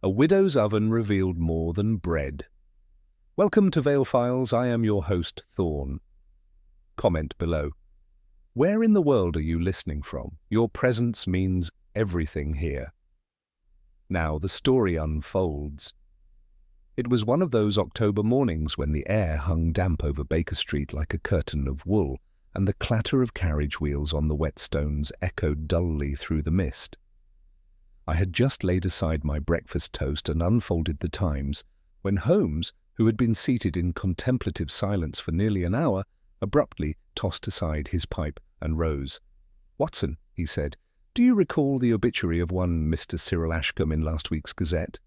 A widow's oven revealed more than bread. Welcome to Vale Files. I am your host, Thorn. Comment below. Where in the world are you listening from? Your presence means everything here. Now the story unfolds. It was one of those October mornings when the air hung damp over Baker Street like a curtain of wool, and the clatter of carriage wheels on the whetstones echoed dully through the mist. I had just laid aside my breakfast toast and unfolded the Times, when Holmes, who had been seated in contemplative silence for nearly an hour, abruptly tossed aside his pipe and rose. "Watson," he said, "do you recall the obituary of one Mr. Cyril Ashcombe in last week's Gazette?"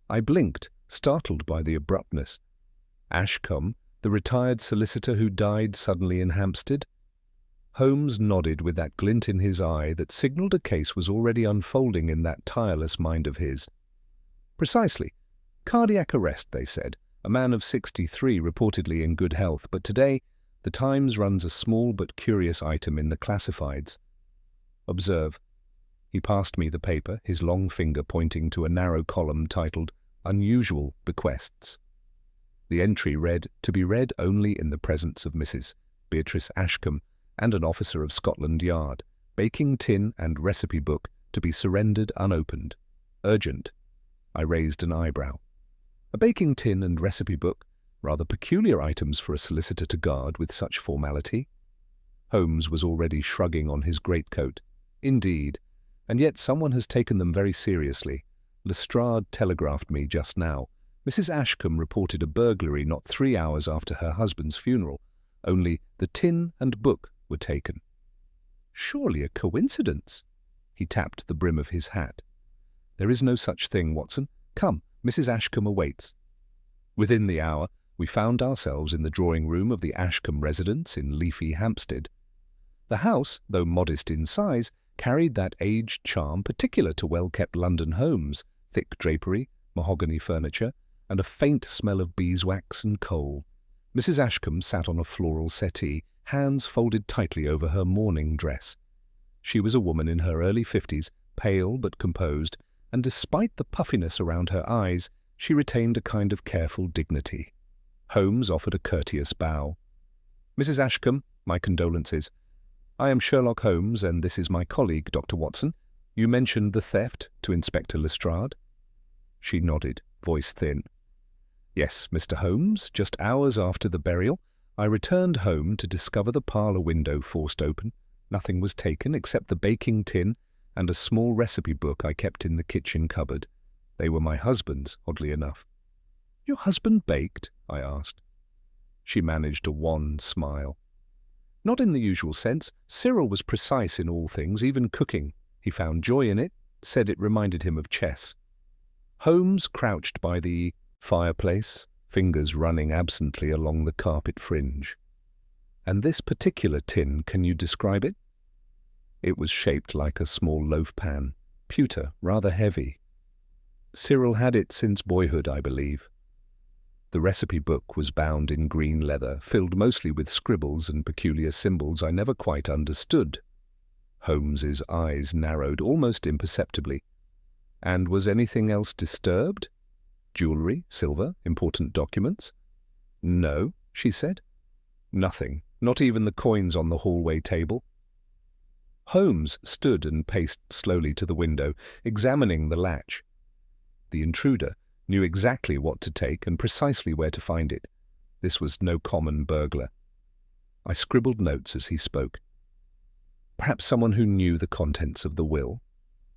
I blinked, startled by the abruptness. Ashcombe, the retired solicitor who died suddenly in Hampstead? Holmes nodded with that glint in his eye that signalled a case was already unfolding in that tireless mind of his. Precisely. Cardiac arrest, they said. A man of 63, reportedly in good health, but today the Times runs a small but curious item in the classifieds. Observe. He passed me the paper, his long finger pointing to a narrow column titled Unusual Bequests. The entry read, "To be read only in the presence of Mrs. Beatrice Ashcombe and an officer of Scotland Yard. Baking tin and recipe book to be surrendered unopened. Urgent." I raised an eyebrow. A baking tin and recipe book? Rather peculiar items for a solicitor to guard with such formality. Holmes was already shrugging on his greatcoat. Indeed, and yet someone has taken them very seriously. Lestrade telegraphed me just now. Mrs. Ashcombe reported a burglary not 3 hours after her husband's funeral. Only the tin and book were taken. Surely a coincidence? He tapped the brim of his hat. There is no such thing, Watson. Come, Mrs. Ashcombe awaits. Within the hour, we found ourselves in the drawing-room of the Ashcombe residence in leafy Hampstead. The house, though modest in size, carried that aged charm particular to well-kept London homes, thick drapery, mahogany furniture, and a faint smell of beeswax and coal. Mrs. Ashcombe sat on a floral settee, hands folded tightly over her mourning dress. She was a woman in her early 50s, pale but composed, and despite the puffiness around her eyes, she retained a kind of careful dignity. Holmes offered a courteous bow. "Mrs. Ashcombe, my condolences. I am Sherlock Holmes, and this is my colleague, Dr. Watson. You mentioned the theft to Inspector Lestrade?" She nodded, voice thin. "Yes, Mr. Holmes, just hours after the burial, I returned home to discover the parlour window forced open. Nothing was taken except the baking tin and a small recipe book I kept in the kitchen cupboard. They were my husband's, oddly enough." "Your husband baked?" I asked. She managed a wan smile. "Not in the usual sense. Cyril was precise in all things, even cooking. He found joy in it, said it reminded him of chess." Holmes crouched by the fireplace, fingers running absently along the carpet fringe. "And this particular tin, can you describe it?" It was shaped like a small loaf pan, pewter, rather heavy. "Cyril had it since boyhood, I believe." The recipe book was bound in green leather, filled mostly with scribbles and peculiar symbols I never quite understood. Holmes's eyes narrowed almost imperceptibly. "And was anything else disturbed? Jewellery, silver, important documents?" "No," she said. "Nothing, not even the coins on the hallway table?" Holmes stood and paced slowly to the window, examining the latch. The intruder knew exactly what to take and precisely where to find it. This was no common burglar. I scribbled notes as he spoke. "Perhaps someone who knew the contents of the will?"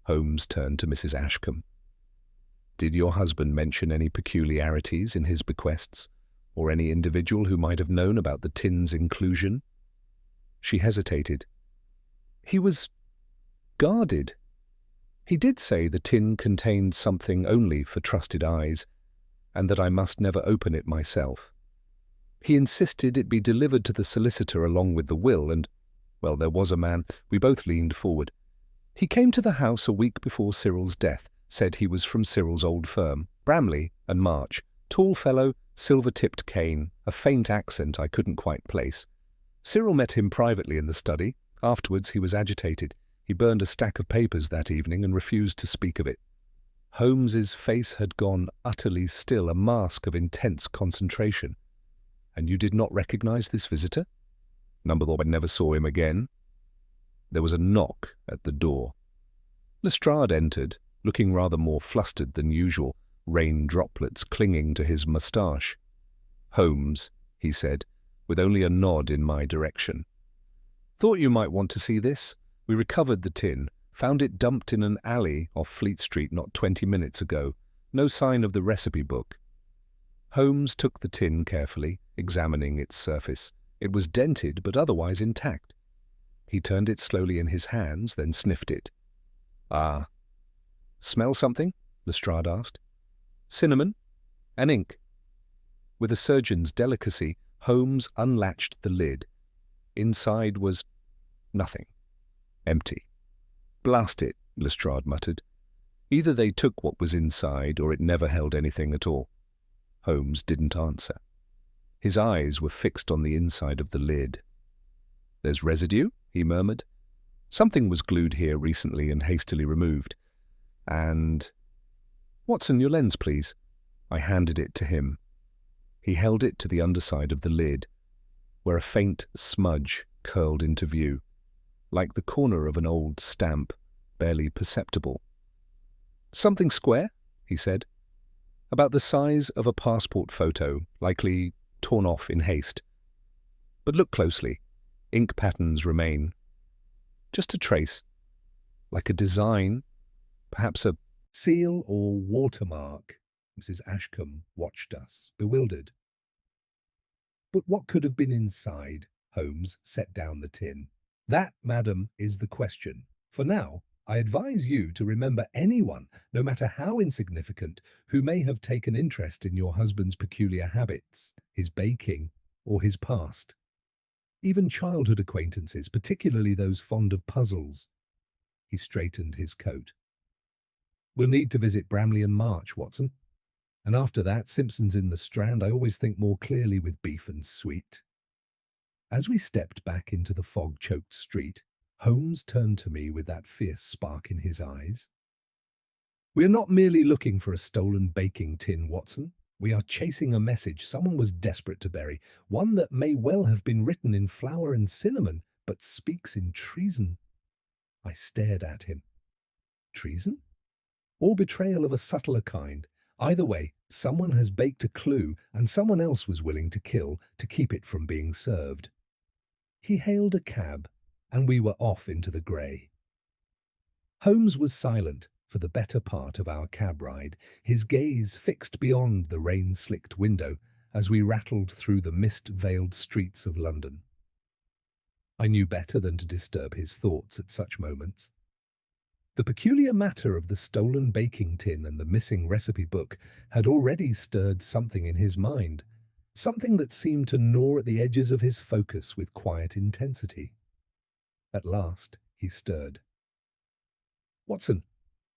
Holmes turned to Mrs. Ashcombe. "Did your husband mention any peculiarities in his bequests, or any individual who might have known about the tin's inclusion?" She hesitated. "He was guarded. He did say the tin contained something only for trusted eyes, and that I must never open it myself. He insisted it be delivered to the solicitor along with the will, and, well, there was a man." We both leaned forward. "He came to the house a week before Cyril's death, said he was from Cyril's old firm, Bramley and March. Tall fellow, silver-tipped cane, a faint accent I couldn't quite place. Cyril met him privately in the study. Afterwards he was agitated. He burned a stack of papers that evening and refused to speak of it." Holmes's face had gone utterly still, a mask of intense concentration. "And you did not recognize this visitor?" "Number I never saw him again." There was a knock at the door. Lestrade entered, looking rather more flustered than usual, rain droplets clinging to his moustache. "Holmes," he said, with only a nod in my direction. "Thought you might want to see this. We recovered the tin, found it dumped in an alley off Fleet Street not 20 minutes ago. No sign of the recipe book." Holmes took the tin carefully, examining its surface. It was dented, but otherwise intact. He turned it slowly in his hands, then sniffed it. "Ah. Smell something?" Lestrade asked. "Cinnamon? And ink." With a surgeon's delicacy, Holmes unlatched the lid. Inside was nothing. Empty. "Blast it," Lestrade muttered. Either they took what was inside, or it never held anything at all. Holmes didn't answer. His eyes were fixed on the inside of the lid. "There's residue," he murmured. "Something was glued here recently and hastily removed. And... Watson, your lens, please." I handed it to him. He held it to the underside of the lid, where a faint smudge curled into view, like the corner of an old stamp, barely perceptible. "Something square," he said. "About the size of a passport photo, likely torn off in haste. But look closely. Ink patterns remain. Just a trace, like a design, perhaps a seal or watermark." Mrs. Ashcombe watched us, bewildered. "But what could have been inside?" Holmes set down the tin. "That, madam, is the question. For now, I advise you to remember anyone, no matter how insignificant, who may have taken interest in your husband's peculiar habits, his baking, or his past. Even childhood acquaintances, particularly those fond of puzzles." He straightened his coat. "We'll need to visit Bramley and March, Watson. And after that, Simpson's in the Strand. I always think more clearly with beef and sweet." As we stepped back into the fog-choked street, Holmes turned to me with that fierce spark in his eyes. "We are not merely looking for a stolen baking tin, Watson. We are chasing a message someone was desperate to bury, one that may well have been written in flour and cinnamon, but speaks in treason." I stared at him. Treason? Or betrayal of a subtler kind? Either way, someone has baked a clue, and someone else was willing to kill to keep it from being served. He hailed a cab, and we were off into the grey. Holmes was silent for the better part of our cab ride, his gaze fixed beyond the rain-slicked window as we rattled through the mist-veiled streets of London. I knew better than to disturb his thoughts at such moments. The peculiar matter of the stolen baking tin and the missing recipe book had already stirred something in his mind, something that seemed to gnaw at the edges of his focus with quiet intensity. At last, he stirred. "Watson,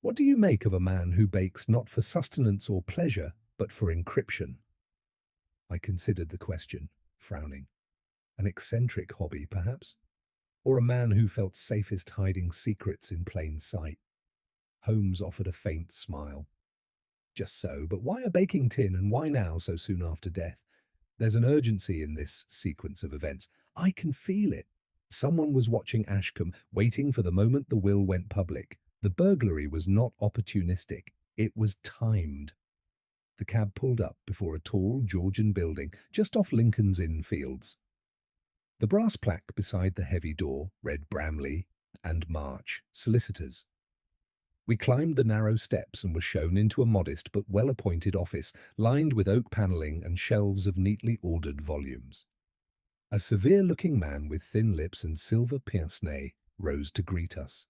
what do you make of a man who bakes not for sustenance or pleasure, but for encryption?" I considered the question, frowning. An eccentric hobby, perhaps? Or a man who felt safest hiding secrets in plain sight? Holmes offered a faint smile. "Just so, but why a baking tin, and why now, so soon after death? There's an urgency in this sequence of events. I can feel it. Someone was watching Ashcombe, waiting for the moment the will went public. The burglary was not opportunistic. It was timed." The cab pulled up before a tall Georgian building just off Lincoln's Inn Fields. The brass plaque beside the heavy door read Bramley and March, solicitors. We climbed the narrow steps and were shown into a modest but well-appointed office, lined with oak panelling and shelves of neatly ordered volumes. A severe-looking man with thin lips and silver pince-nez rose to greet us.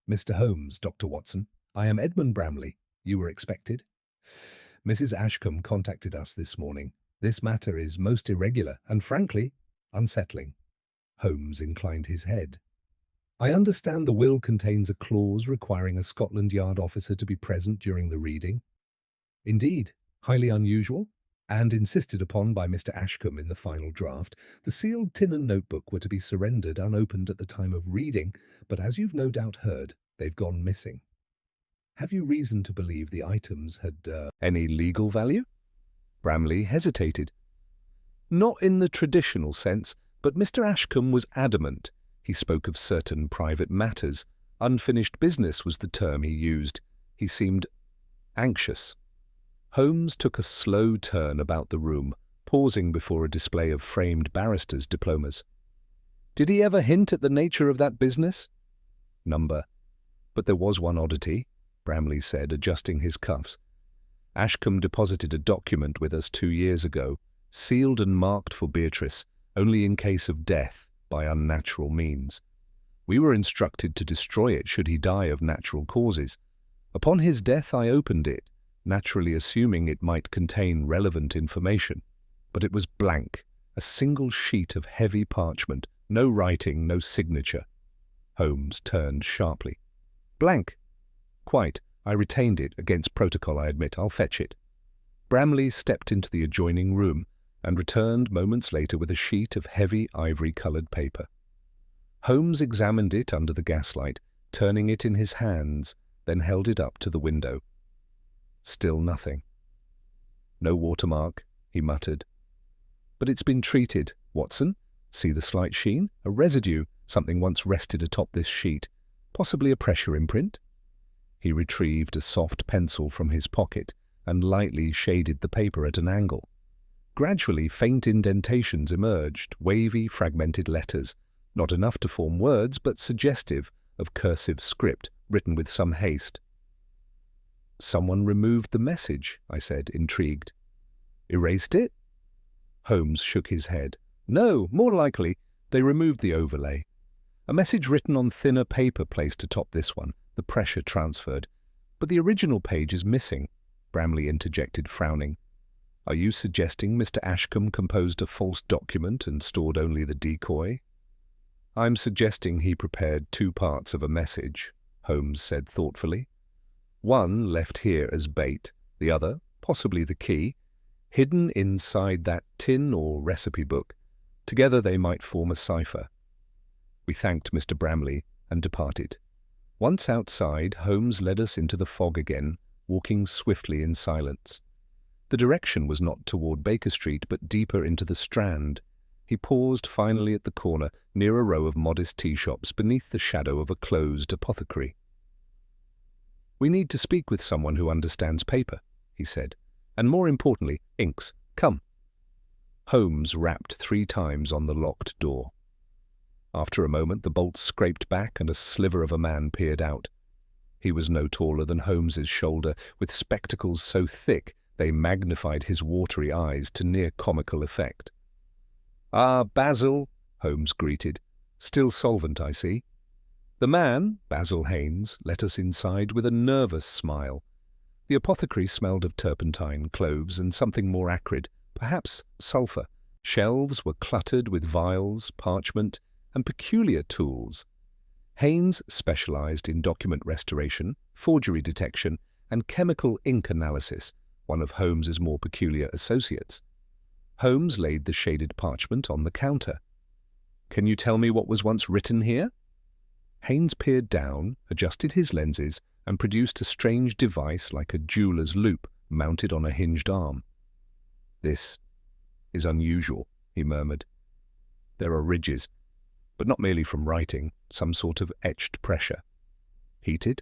"Mr. Holmes, Dr. Watson, I am Edmund Bramley. You were expected?" "Mrs. Ashcombe contacted us this morning. This matter is most irregular and, frankly, unsettling." Holmes inclined his head. "I understand the will contains a clause requiring a Scotland Yard officer to be present during the reading." "Indeed, highly unusual, and insisted upon by Mr. Ashcombe in the final draft. The sealed tin and notebook were to be surrendered unopened at the time of reading, but as you've no doubt heard, they've gone missing." Have you reason to believe the items had any legal value? Bramley hesitated. Not in the traditional sense, but Mr. Ashcombe was adamant. He spoke of certain private matters. Unfinished business was the term he used. He seemed anxious. Holmes took a slow turn about the room, pausing before a display of framed barristers' diplomas. Did he ever hint at the nature of that business? Number. But there was one oddity, Bramley said, adjusting his cuffs. Ashcombe deposited a document with us 2 years ago, sealed and marked for Beatrice, only in case of death by unnatural means. We were instructed to destroy it should he die of natural causes. Upon his death I opened it, naturally assuming it might contain relevant information. But it was blank, a single sheet of heavy parchment, no writing, no signature. Holmes turned sharply. Blank? Quite. I retained it, against protocol, I admit. I'll fetch it. Bramley stepped into the adjoining room and returned moments later with a sheet of heavy ivory-coloured paper. Holmes examined it under the gaslight, turning it in his hands, then held it up to the window. Still nothing. No watermark, he muttered. But it's been treated, Watson. See the slight sheen? A residue, something once rested atop this sheet. Possibly a pressure imprint? He retrieved a soft pencil from his pocket and lightly shaded the paper at an angle. Gradually, faint indentations emerged, wavy, fragmented letters, not enough to form words, but suggestive of cursive script, written with some haste. Someone removed the message, I said, intrigued. Erased it? Holmes shook his head. No, more likely, they removed the overlay. A message written on thinner paper placed atop this one, the pressure transferred. But the original page is missing, Bramley interjected, frowning. Are you suggesting Mr. Ashcombe composed a false document and stored only the decoy? I'm suggesting he prepared 2 parts of a message, Holmes said thoughtfully. One left here as bait, the other, possibly the key, hidden inside that tin or recipe book. Together they might form a cipher. We thanked Mr. Bramley and departed. Once outside, Holmes led us into the fog again, walking swiftly in silence. The direction was not toward Baker Street, but deeper into the Strand. He paused finally at the corner, near a row of modest tea shops beneath the shadow of a closed apothecary. We need to speak with someone who understands paper, he said, and more importantly, inks. Come. Holmes rapped 3 times on the locked door. After a moment, the bolts scraped back and a sliver of a man peered out. He was no taller than Holmes's shoulder, with spectacles so thick they magnified his watery eyes to near comical effect. Ah, Basil, Holmes greeted. Still solvent, I see. The man, Basil Haynes, let us inside with a nervous smile. The apothecary smelled of turpentine, cloves, and something more acrid, perhaps sulphur. Shelves were cluttered with vials, parchment, and peculiar tools. Haynes specialized in document restoration, forgery detection, and chemical ink analysis, one of Holmes's more peculiar associates. Holmes laid the shaded parchment on the counter. Can you tell me what was once written here? Haynes peered down, adjusted his lenses, and produced a strange device like a jeweler's loop mounted on a hinged arm. This is unusual, he murmured. There are ridges, but not merely from writing, some sort of etched pressure. Heated?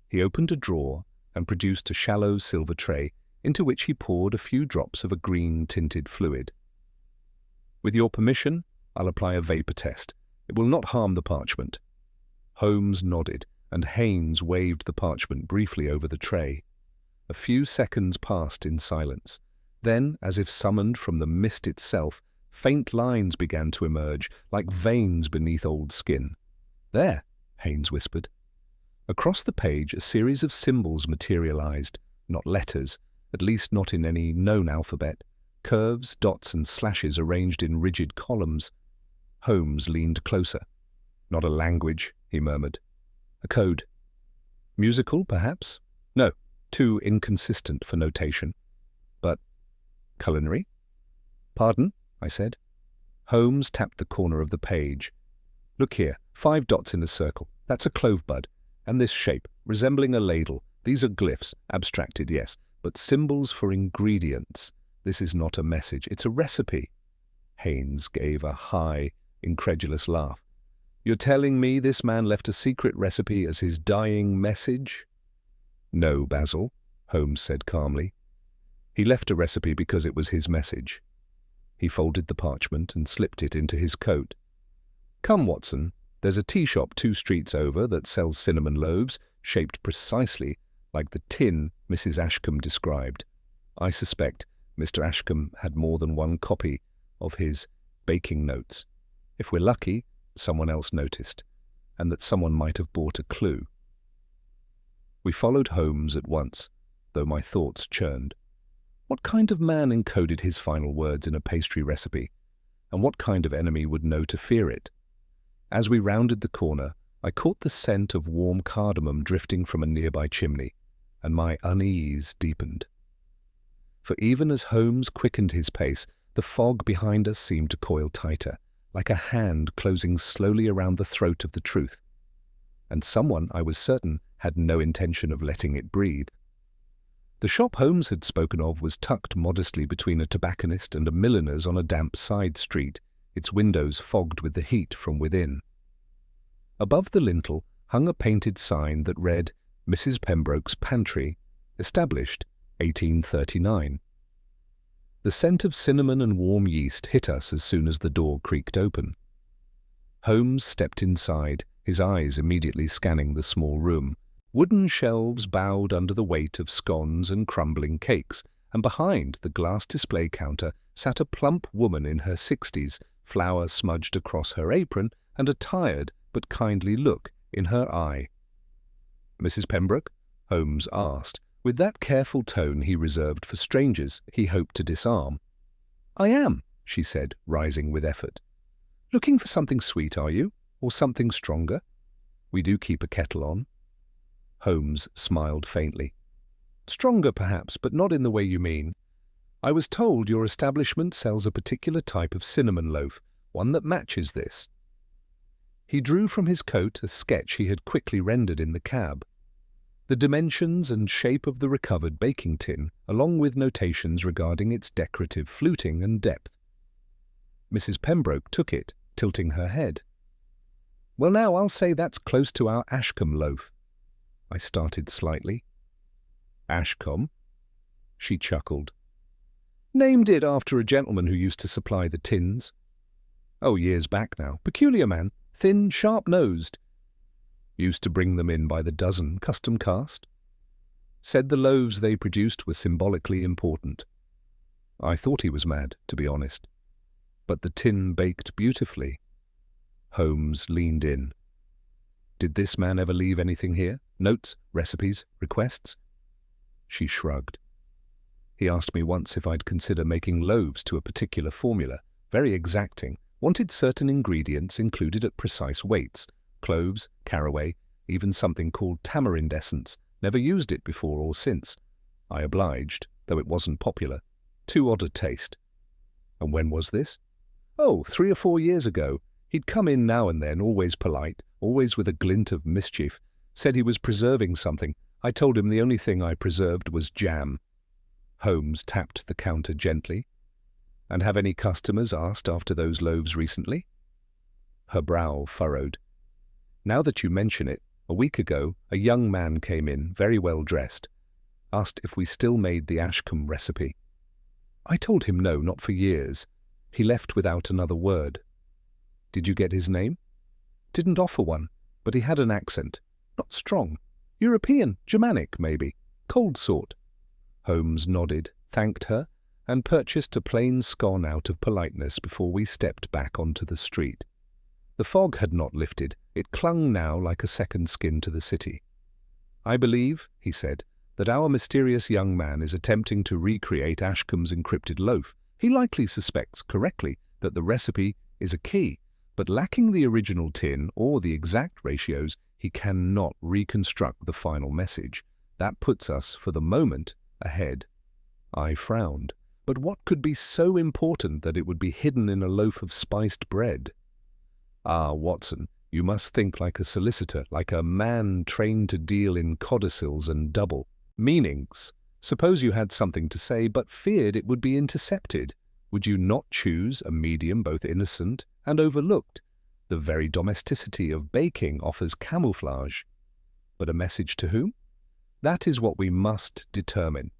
He opened a drawer and produced a shallow silver tray into which he poured a few drops of a green-tinted fluid. With your permission, I'll apply a vapor test. It will not harm the parchment. Holmes nodded, and Haynes waved the parchment briefly over the tray. A few seconds passed in silence. Then, as if summoned from the mist itself, faint lines began to emerge, like veins beneath old skin. There, Haynes whispered. Across the page, a series of symbols materialized, not letters, at least not in any known alphabet, curves, dots, and slashes arranged in rigid columns. Holmes leaned closer. Not a language, he murmured. A code. Musical, perhaps? No, too inconsistent for notation. But culinary? Pardon? I said. Holmes tapped the corner of the page. Look here, 5 dots in a circle. That's a clove bud. And this shape, resembling a ladle, these are glyphs, abstracted, yes, but symbols for ingredients. This is not a message, it's a recipe. Haynes gave a high, incredulous laugh. You're telling me this man left a secret recipe as his dying message? No, Basil, Holmes said calmly. He left a recipe because it was his message. He folded the parchment and slipped it into his coat. Come, Watson, there's a tea shop 2 streets over that sells cinnamon loaves, shaped precisely like the tin Mrs. Ashcombe described. I suspect Mr. Ashcombe had more than one copy of his baking notes. If we're lucky, someone else noticed, and that someone might have bought a clue. We followed Holmes at once, though my thoughts churned. What kind of man encoded his final words in a pastry recipe, and what kind of enemy would know to fear it? As we rounded the corner, I caught the scent of warm cardamom drifting from a nearby chimney, and my unease deepened. For even as Holmes quickened his pace, the fog behind us seemed to coil tighter, like a hand closing slowly around the throat of the truth. And someone, I was certain, had no intention of letting it breathe. The shop Holmes had spoken of was tucked modestly between a tobacconist and a milliner's on a damp side street, its windows fogged with the heat from within. Above the lintel hung a painted sign that read, Mrs. Pembroke's Pantry, established 1839. The scent of cinnamon and warm yeast hit us as soon as the door creaked open. Holmes stepped inside, his eyes immediately scanning the small room. Wooden shelves bowed under the weight of scones and crumbling cakes, and behind the glass display counter sat a plump woman in her 60s, flour smudged across her apron and a tired but kindly look in her eye. Mrs. Pembroke? Holmes asked, with that careful tone he reserved for strangers he hoped to disarm. I am, she said, rising with effort. Looking for something sweet, are you? Or something stronger? We do keep a kettle on. Holmes smiled faintly. Stronger, perhaps, but not in the way you mean. I was told your establishment sells a particular type of cinnamon loaf, one that matches this. He drew from his coat a sketch he had quickly rendered in the cab. The dimensions and shape of the recovered baking tin, along with notations regarding its decorative fluting and depth. Mrs. Pembroke took it, tilting her head. Well, now, I'll say that's close to our Ashcombe loaf. I started slightly. Ashcombe? She chuckled. Named it after a gentleman who used to supply the tins. Oh, years back now. Peculiar man, thin, sharp-nosed. Used to bring them in by the dozen, custom cast. Said the loaves they produced were symbolically important. I thought he was mad, to be honest. But the tin baked beautifully. Holmes leaned in. Did this man ever leave anything here? Notes, recipes, requests? She shrugged. He asked me once if I'd consider making loaves to a particular formula, very exacting, wanted certain ingredients included at precise weights, cloves, caraway, even something called tamarind essence, never used it before or since. I obliged, though it wasn't popular. Too odd a taste. And when was this? Oh, 3 or 4 years ago. He'd come in now and then, always polite, always with a glint of mischief. Said he was preserving something. I told him the only thing I preserved was jam. Holmes tapped the counter gently. And have any customers asked after those loaves recently? Her brow furrowed. Now that you mention it, a week ago, a young man came in, very well dressed. Asked if we still made the Ashcombe recipe. I told him no, not for years. He left without another word. Did you get his name? Didn't offer one, but he had an accent. Not strong. European, Germanic, maybe. Cold sort. Holmes nodded, thanked her, and purchased a plain scone out of politeness before we stepped back onto the street. The fog had not lifted. It clung now like a second skin to the city. I believe, he said, that our mysterious young man is attempting to recreate Ashcombe's encrypted loaf. He likely suspects, correctly, that the recipe is a key, but lacking the original tin or the exact ratios, he cannot reconstruct the final message. That puts us, for the moment, ahead. I frowned. But what could be so important that it would be hidden in a loaf of spiced bread? Ah, Watson, You must think like a solicitor, like a man trained to deal in codicils and double meanings. Suppose you had something to say, but feared it would be intercepted. Would you not choose a medium both innocent and overlooked? The very domesticity of baking offers camouflage. But a message to whom? That is what we must determine.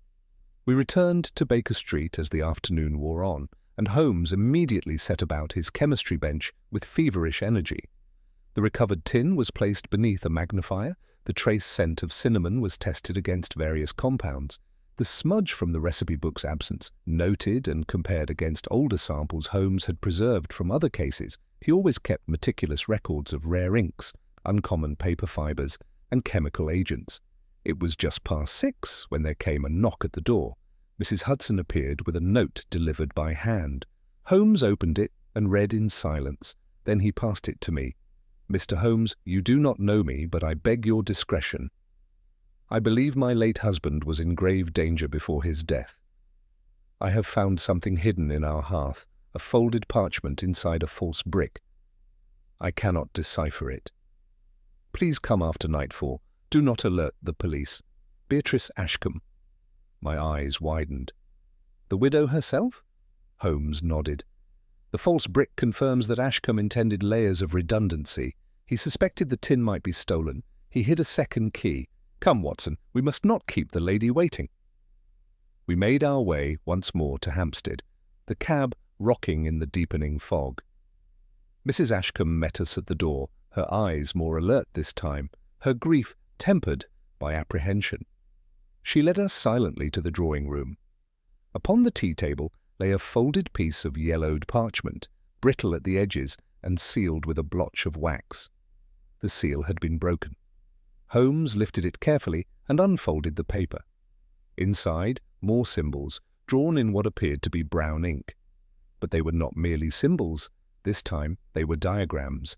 We returned to Baker Street as the afternoon wore on, and Holmes immediately set about his chemistry bench with feverish energy. The recovered tin was placed beneath a magnifier, the trace scent of cinnamon was tested against various compounds, the smudge from the recipe book's absence noted and compared against older samples Holmes had preserved from other cases. He always kept meticulous records of rare inks, uncommon paper fibres, and chemical agents. It was just past 6 when there came a knock at the door. Mrs. Hudson appeared with a note delivered by hand. Holmes opened it and read in silence. Then he passed it to me. "Mr. Holmes, you do not know me, but I beg your discretion. I believe my late husband was in grave danger before his death. I have found something hidden in our hearth, a folded parchment inside a false brick. I cannot decipher it. Please come after nightfall. Do not alert the police. Beatrice Ashcombe." My eyes widened. "The widow herself?" Holmes nodded. "The false brick confirms that Ashcombe intended layers of redundancy. He suspected the tin might be stolen. He hid a second key. Come, Watson, we must not keep the lady waiting." We made our way once more to Hampstead, the cab rocking in the deepening fog. Mrs. Ashcombe met us at the door, her eyes more alert this time, her grief tempered by apprehension. She led us silently to the drawing-room. Upon the tea-table lay a folded piece of yellowed parchment, brittle at the edges and sealed with a blotch of wax. The seal had been broken. Holmes lifted it carefully and unfolded the paper. Inside, more symbols, drawn in what appeared to be brown ink. But they were not merely symbols. This time they were diagrams.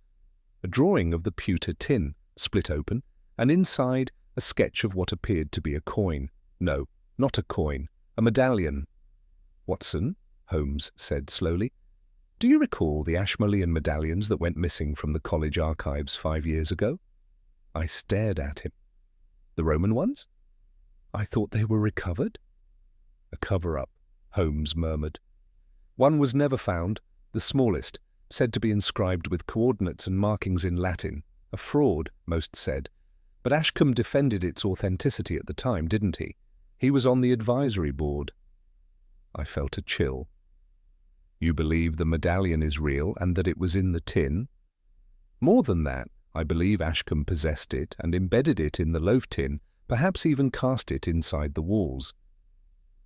A drawing of the pewter tin, split open, and inside a sketch of what appeared to be a coin. No, not a coin, a medallion. "Watson," Holmes said slowly, "do you recall the Ashmolean medallions that went missing from the college archives 5 years ago?" I stared at him. "The Roman ones? I thought they were recovered?" "A cover-up," Holmes murmured. "One was never found, the smallest, said to be inscribed with coordinates and markings in Latin. A fraud, most said. But Ashcombe defended its authenticity at the time, didn't he? He was on the advisory board." I felt a chill. "You believe the medallion is real and that it was in the tin?" "More than that. I believe Ashcombe possessed it and embedded it in the loaf tin, perhaps even cast it inside the walls.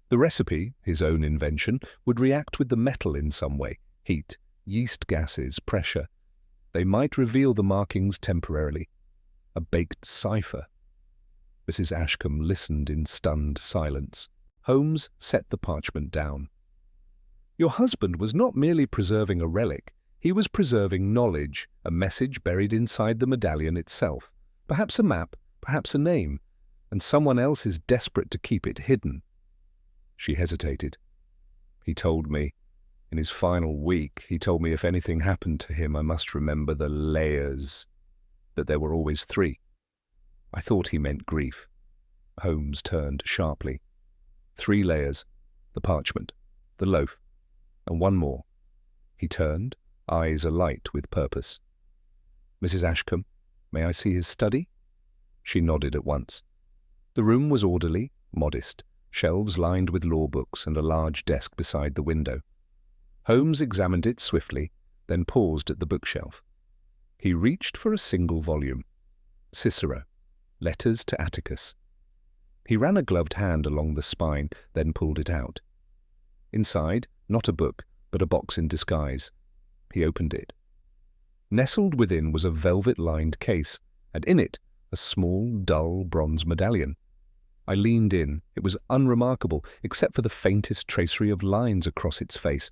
The recipe, his own invention, would react with the metal in some way. Heat, yeast gases, pressure. They might reveal the markings temporarily. A baked cipher." Mrs. Ashcombe listened in stunned silence. Holmes set the parchment down. "Your husband was not merely preserving a relic. He was preserving knowledge, a message buried inside the medallion itself. Perhaps a map, perhaps a name, and someone else is desperate to keep it hidden." She hesitated. "He told me, in his final week, he told me if anything happened to him, I must remember the layers, that there were always 3. I thought he meant grief." Holmes turned sharply. 3 layers, the parchment, the loaf, and one more. He turned, eyes alight with purpose. "Mrs. Ashcombe, may I see his study?" She nodded at once. The room was orderly, modest, shelves lined with law books and a large desk beside the window. Holmes examined it swiftly, then paused at the bookshelf. He reached for a single volume. Cicero, Letters to Atticus. He ran a gloved hand along the spine, then pulled it out. Inside, not a book, but a box in disguise. He opened it. Nestled within was a velvet-lined case, and in it a small, dull bronze medallion. I leaned in. It was unremarkable, except for the faintest tracery of lines across its face.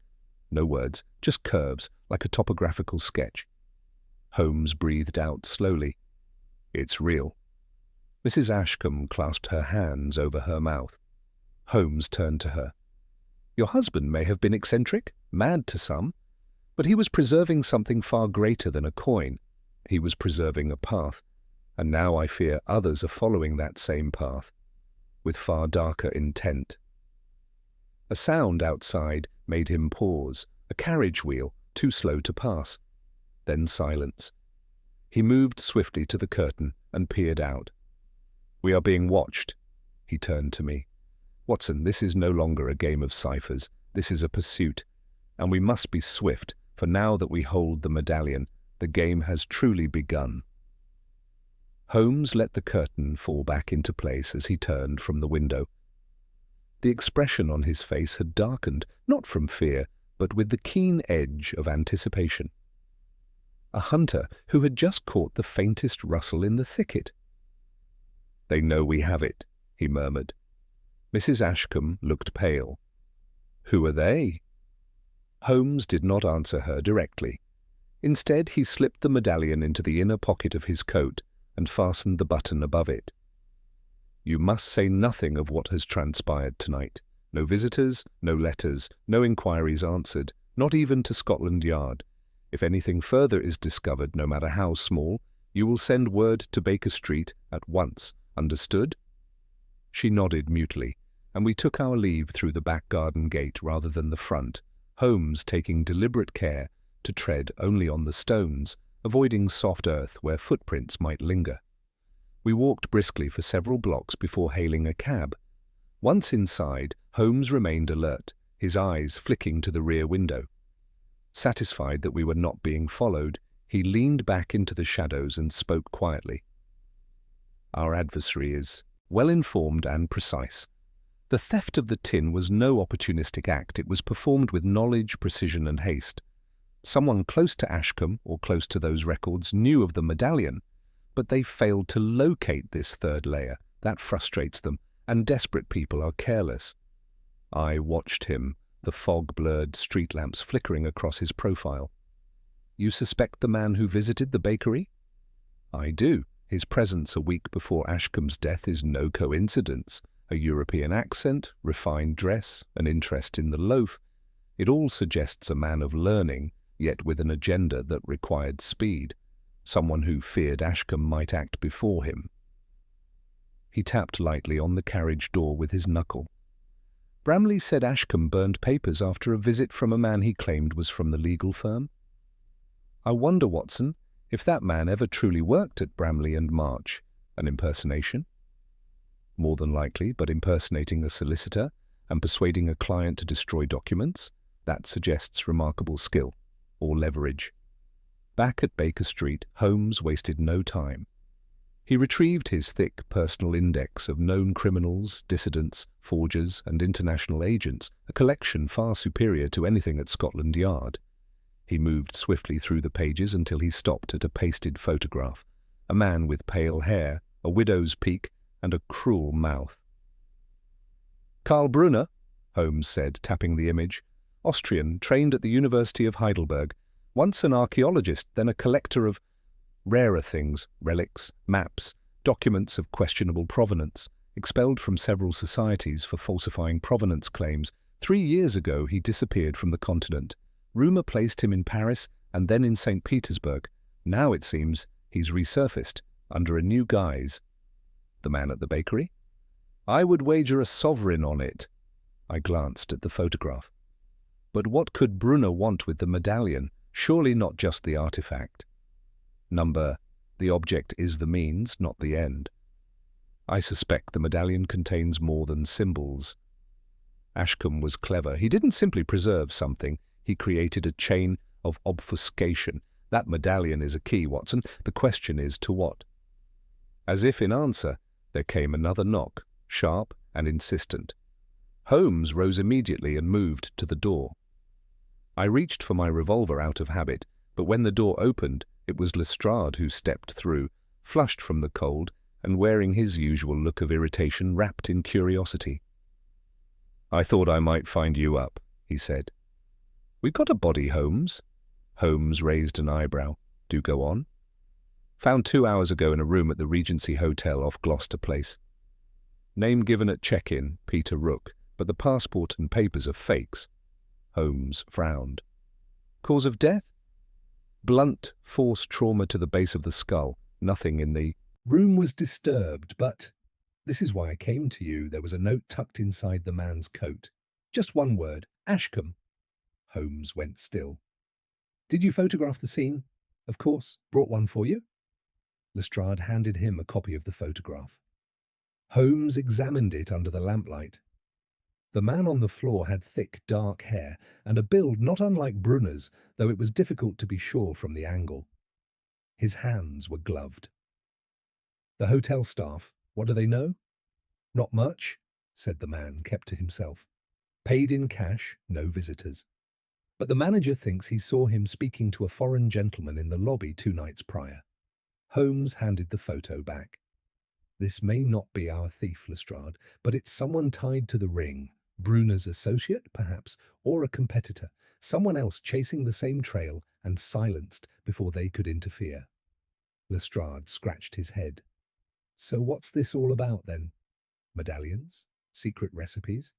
No words, just curves, like a topographical sketch. Holmes breathed out slowly. "It's real." Mrs. Ashcombe clasped her hands over her mouth. Holmes turned to her. "Your husband may have been eccentric, mad to some, but he was preserving something far greater than a coin. He was preserving a path, and now I fear others are following that same path, with far darker intent. A sound outside made him pause, a carriage wheel, too slow to pass. Then silence. He moved swiftly to the curtain and peered out. "We are being watched." He turned to me. "Watson, this is no longer a game of ciphers. This is a pursuit, and we must be swift, for now that we hold the medallion, the game has truly begun." Holmes let the curtain fall back into place as he turned from the window. The expression on his face had darkened, not from fear, but with the keen edge of anticipation. A hunter who had just caught the faintest rustle in the thicket. "They know we have it," he murmured. Mrs. Ashcombe looked pale. "Who are they?" Holmes did not answer her directly. Instead, he slipped the medallion into the inner pocket of his coat and fastened the button above it. "You must say nothing of what has transpired tonight. No visitors, no letters, no inquiries answered, not even to Scotland Yard. If anything further is discovered, no matter how small, you will send word to Baker Street at once. Understood?" She nodded mutely, and we took our leave through the back garden gate rather than the front, Holmes taking deliberate care to tread only on the stones, avoiding soft earth where footprints might linger. We walked briskly for several blocks before hailing a cab. Once inside, Holmes remained alert, his eyes flicking to the rear window. Satisfied that we were not being followed, he leaned back into the shadows and spoke quietly. "Our adversary is well-informed and precise. The theft of the tin was no opportunistic act. It was performed with knowledge, precision, and haste. Someone close to Ashcombe, or close to those records, knew of the medallion, but they failed to locate this third layer. That frustrates them, and desperate people are careless." I watched him, the fog-blurred street lamps flickering across his profile. "You suspect the man who visited the bakery?" "I do. His presence a week before Ashcombe's death is no coincidence. A European accent, refined dress, an interest in the loaf. It all suggests a man of learning, yet with an agenda that required speed. Someone who feared Ashcombe might act before him." He tapped lightly on the carriage door with his knuckle. "Bramley said Ashcombe burned papers after a visit from a man he claimed was from the legal firm. I wonder, Watson, if that man ever truly worked at Bramley and March. An impersonation? More than likely, but impersonating a solicitor and persuading a client to destroy documents? That suggests remarkable skill, or leverage." Back at Baker Street, Holmes wasted no time. He retrieved his thick personal index of known criminals, dissidents, forgers, and international agents, a collection far superior to anything at Scotland Yard. He moved swiftly through the pages until he stopped at a pasted photograph, a man with pale hair, a widow's peak, and a cruel mouth. "Karl Brunner," Holmes said, tapping the image. "Austrian, trained at the University of Heidelberg. Once an archaeologist, then a collector of rarer things, relics, maps, documents of questionable provenance, expelled from several societies for falsifying provenance claims. 3 years ago he disappeared from the continent. Rumour placed him in Paris and then in St. Petersburg. Now it seems he's resurfaced, under a new guise." "The man at the bakery?" "I would wager a sovereign on it." I glanced at the photograph. But what could Brunner want with the medallion? Surely not just the artifact. The object is the means, not the end. I suspect the medallion contains more than symbols. Ashcombe was clever. He didn't simply preserve something. He created a chain of obfuscation. That medallion is a key, Watson. The question is, to what? As if in answer, there came another knock, sharp and insistent. Holmes rose immediately and moved to the door. I reached for my revolver out of habit, but when the door opened, it was Lestrade who stepped through, flushed from the cold and wearing his usual look of irritation wrapped in curiosity. "I thought I might find you up," he said. "We've got a body, Holmes." Holmes raised an eyebrow. "Do go on." "Found 2 hours ago in a room at the Regency Hotel off Gloucester Place. Name given at check-in, Peter Rook, but the passport and papers are fakes." Holmes frowned. "Cause of death?" Blunt force trauma to the base of the skull. Nothing in the room was disturbed, but this is why I came to you. There was a note tucked inside the man's coat. Just one word, Ashcombe. Holmes went still. Did you photograph the scene? Of course. Brought one for you? Lestrade handed him a copy of the photograph. Holmes examined it under the lamplight. The man on the floor had thick, dark hair and a build not unlike Brunner's, though it was difficult to be sure from the angle. His hands were gloved. The hotel staff, what do they know? Not much, said the man, kept to himself. Paid in cash, no visitors. But the manager thinks he saw him speaking to a foreign gentleman in the lobby 2 nights prior. Holmes handed the photo back. This may not be our thief, Lestrade, but it's someone tied to the ring. Brunner's associate, perhaps, or a competitor. Someone else chasing the same trail and silenced before they could interfere. Lestrade scratched his head. So what's this all about, then? Medallions? Secret recipes?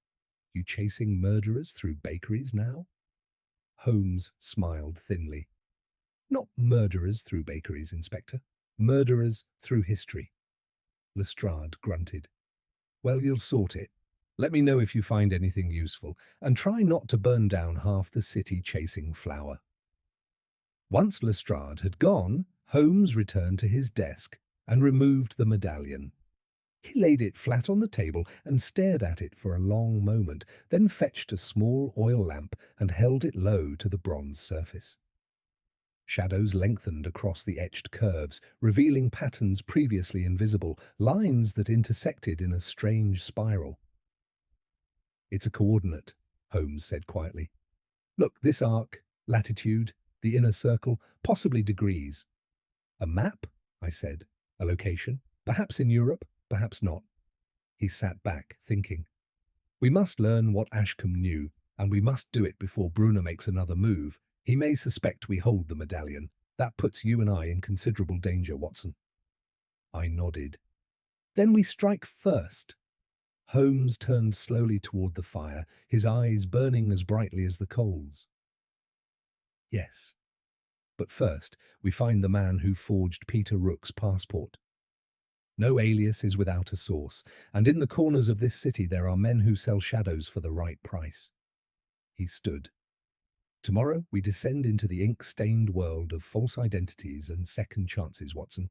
You chasing murderers through bakeries now? Holmes smiled thinly. Not murderers through bakeries, Inspector. Murderers through history. Lestrade grunted. Well, you'll sort it. Let me know if you find anything useful, and try not to burn down half the city chasing flour. Once Lestrade had gone, Holmes returned to his desk and removed the medallion. He laid it flat on the table and stared at it for a long moment, then fetched a small oil lamp and held it low to the bronze surface. Shadows lengthened across the etched curves, revealing patterns previously invisible, lines that intersected in a strange spiral. It's a coordinate, Holmes said quietly. Look, this arc, latitude, the inner circle, possibly degrees. A map, I said. A location, perhaps in Europe, perhaps not. He sat back, thinking. We must learn what Ashcombe knew, and we must do it before Brunner makes another move. He may suspect we hold the medallion. That puts you and I in considerable danger, Watson. I nodded. Then we strike first. Holmes turned slowly toward the fire, his eyes burning as brightly as the coals. Yes. But first, we find the man who forged Peter Rook's passport. No alias is without a source, and in the corners of this city there are men who sell shadows for the right price. He stood. Tomorrow we descend into the ink-stained world of false identities and second chances, Watson.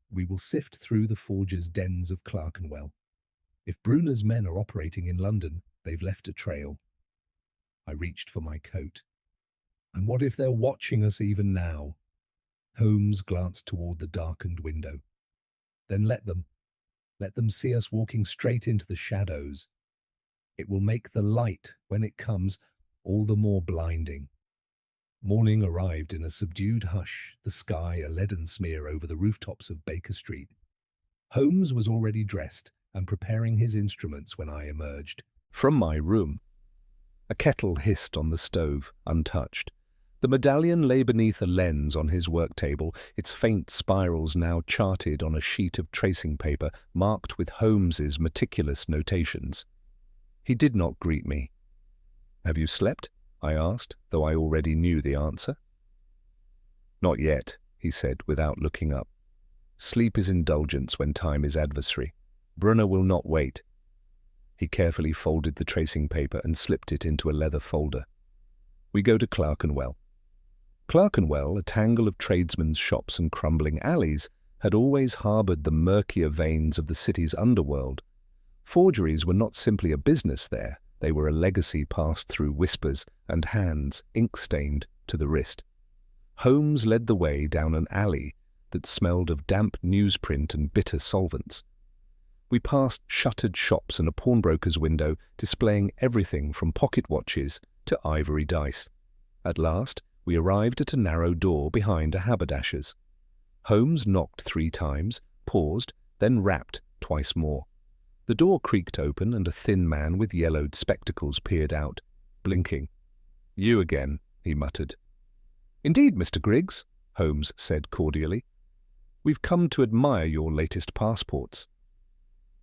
We will sift through the forgers' dens of Clerkenwell. If Brunner's men are operating in London, they've left a trail. I reached for my coat. And what if they're watching us even now? Holmes glanced toward the darkened window. Then let them see us walking straight into the shadows. It will make the light, when it comes, all the more blinding. Morning arrived in a subdued hush, the sky a leaden smear over the rooftops of Baker Street. Holmes was already dressed and preparing his instruments when I emerged. From my room. A kettle hissed on the stove, untouched. The medallion lay beneath a lens on his work table, its faint spirals now charted on a sheet of tracing paper marked with Holmes's meticulous notations. He did not greet me. Have you slept? I asked, though I already knew the answer. Not yet, he said, without looking up. Sleep is indulgence when time is adversary. Brunner will not wait. He carefully folded the tracing paper and slipped it into a leather folder. We go to Clerkenwell. Clerkenwell, a tangle of tradesmen's shops and crumbling alleys, had always harboured the murkier veins of the city's underworld. Forgeries were not simply a business there, they were a legacy passed through whispers and hands, ink-stained to the wrist. Holmes led the way down an alley that smelled of damp newsprint and bitter solvents. We passed shuttered shops and a pawnbroker's window displaying everything from pocket watches to ivory dice. At last, we arrived at a narrow door behind a haberdasher's. Holmes knocked 3 times, paused, then rapped twice more. The door creaked open and a thin man with yellowed spectacles peered out, blinking. You again, he muttered. Indeed, Mr. Griggs, Holmes said cordially. We've come to admire your latest passports.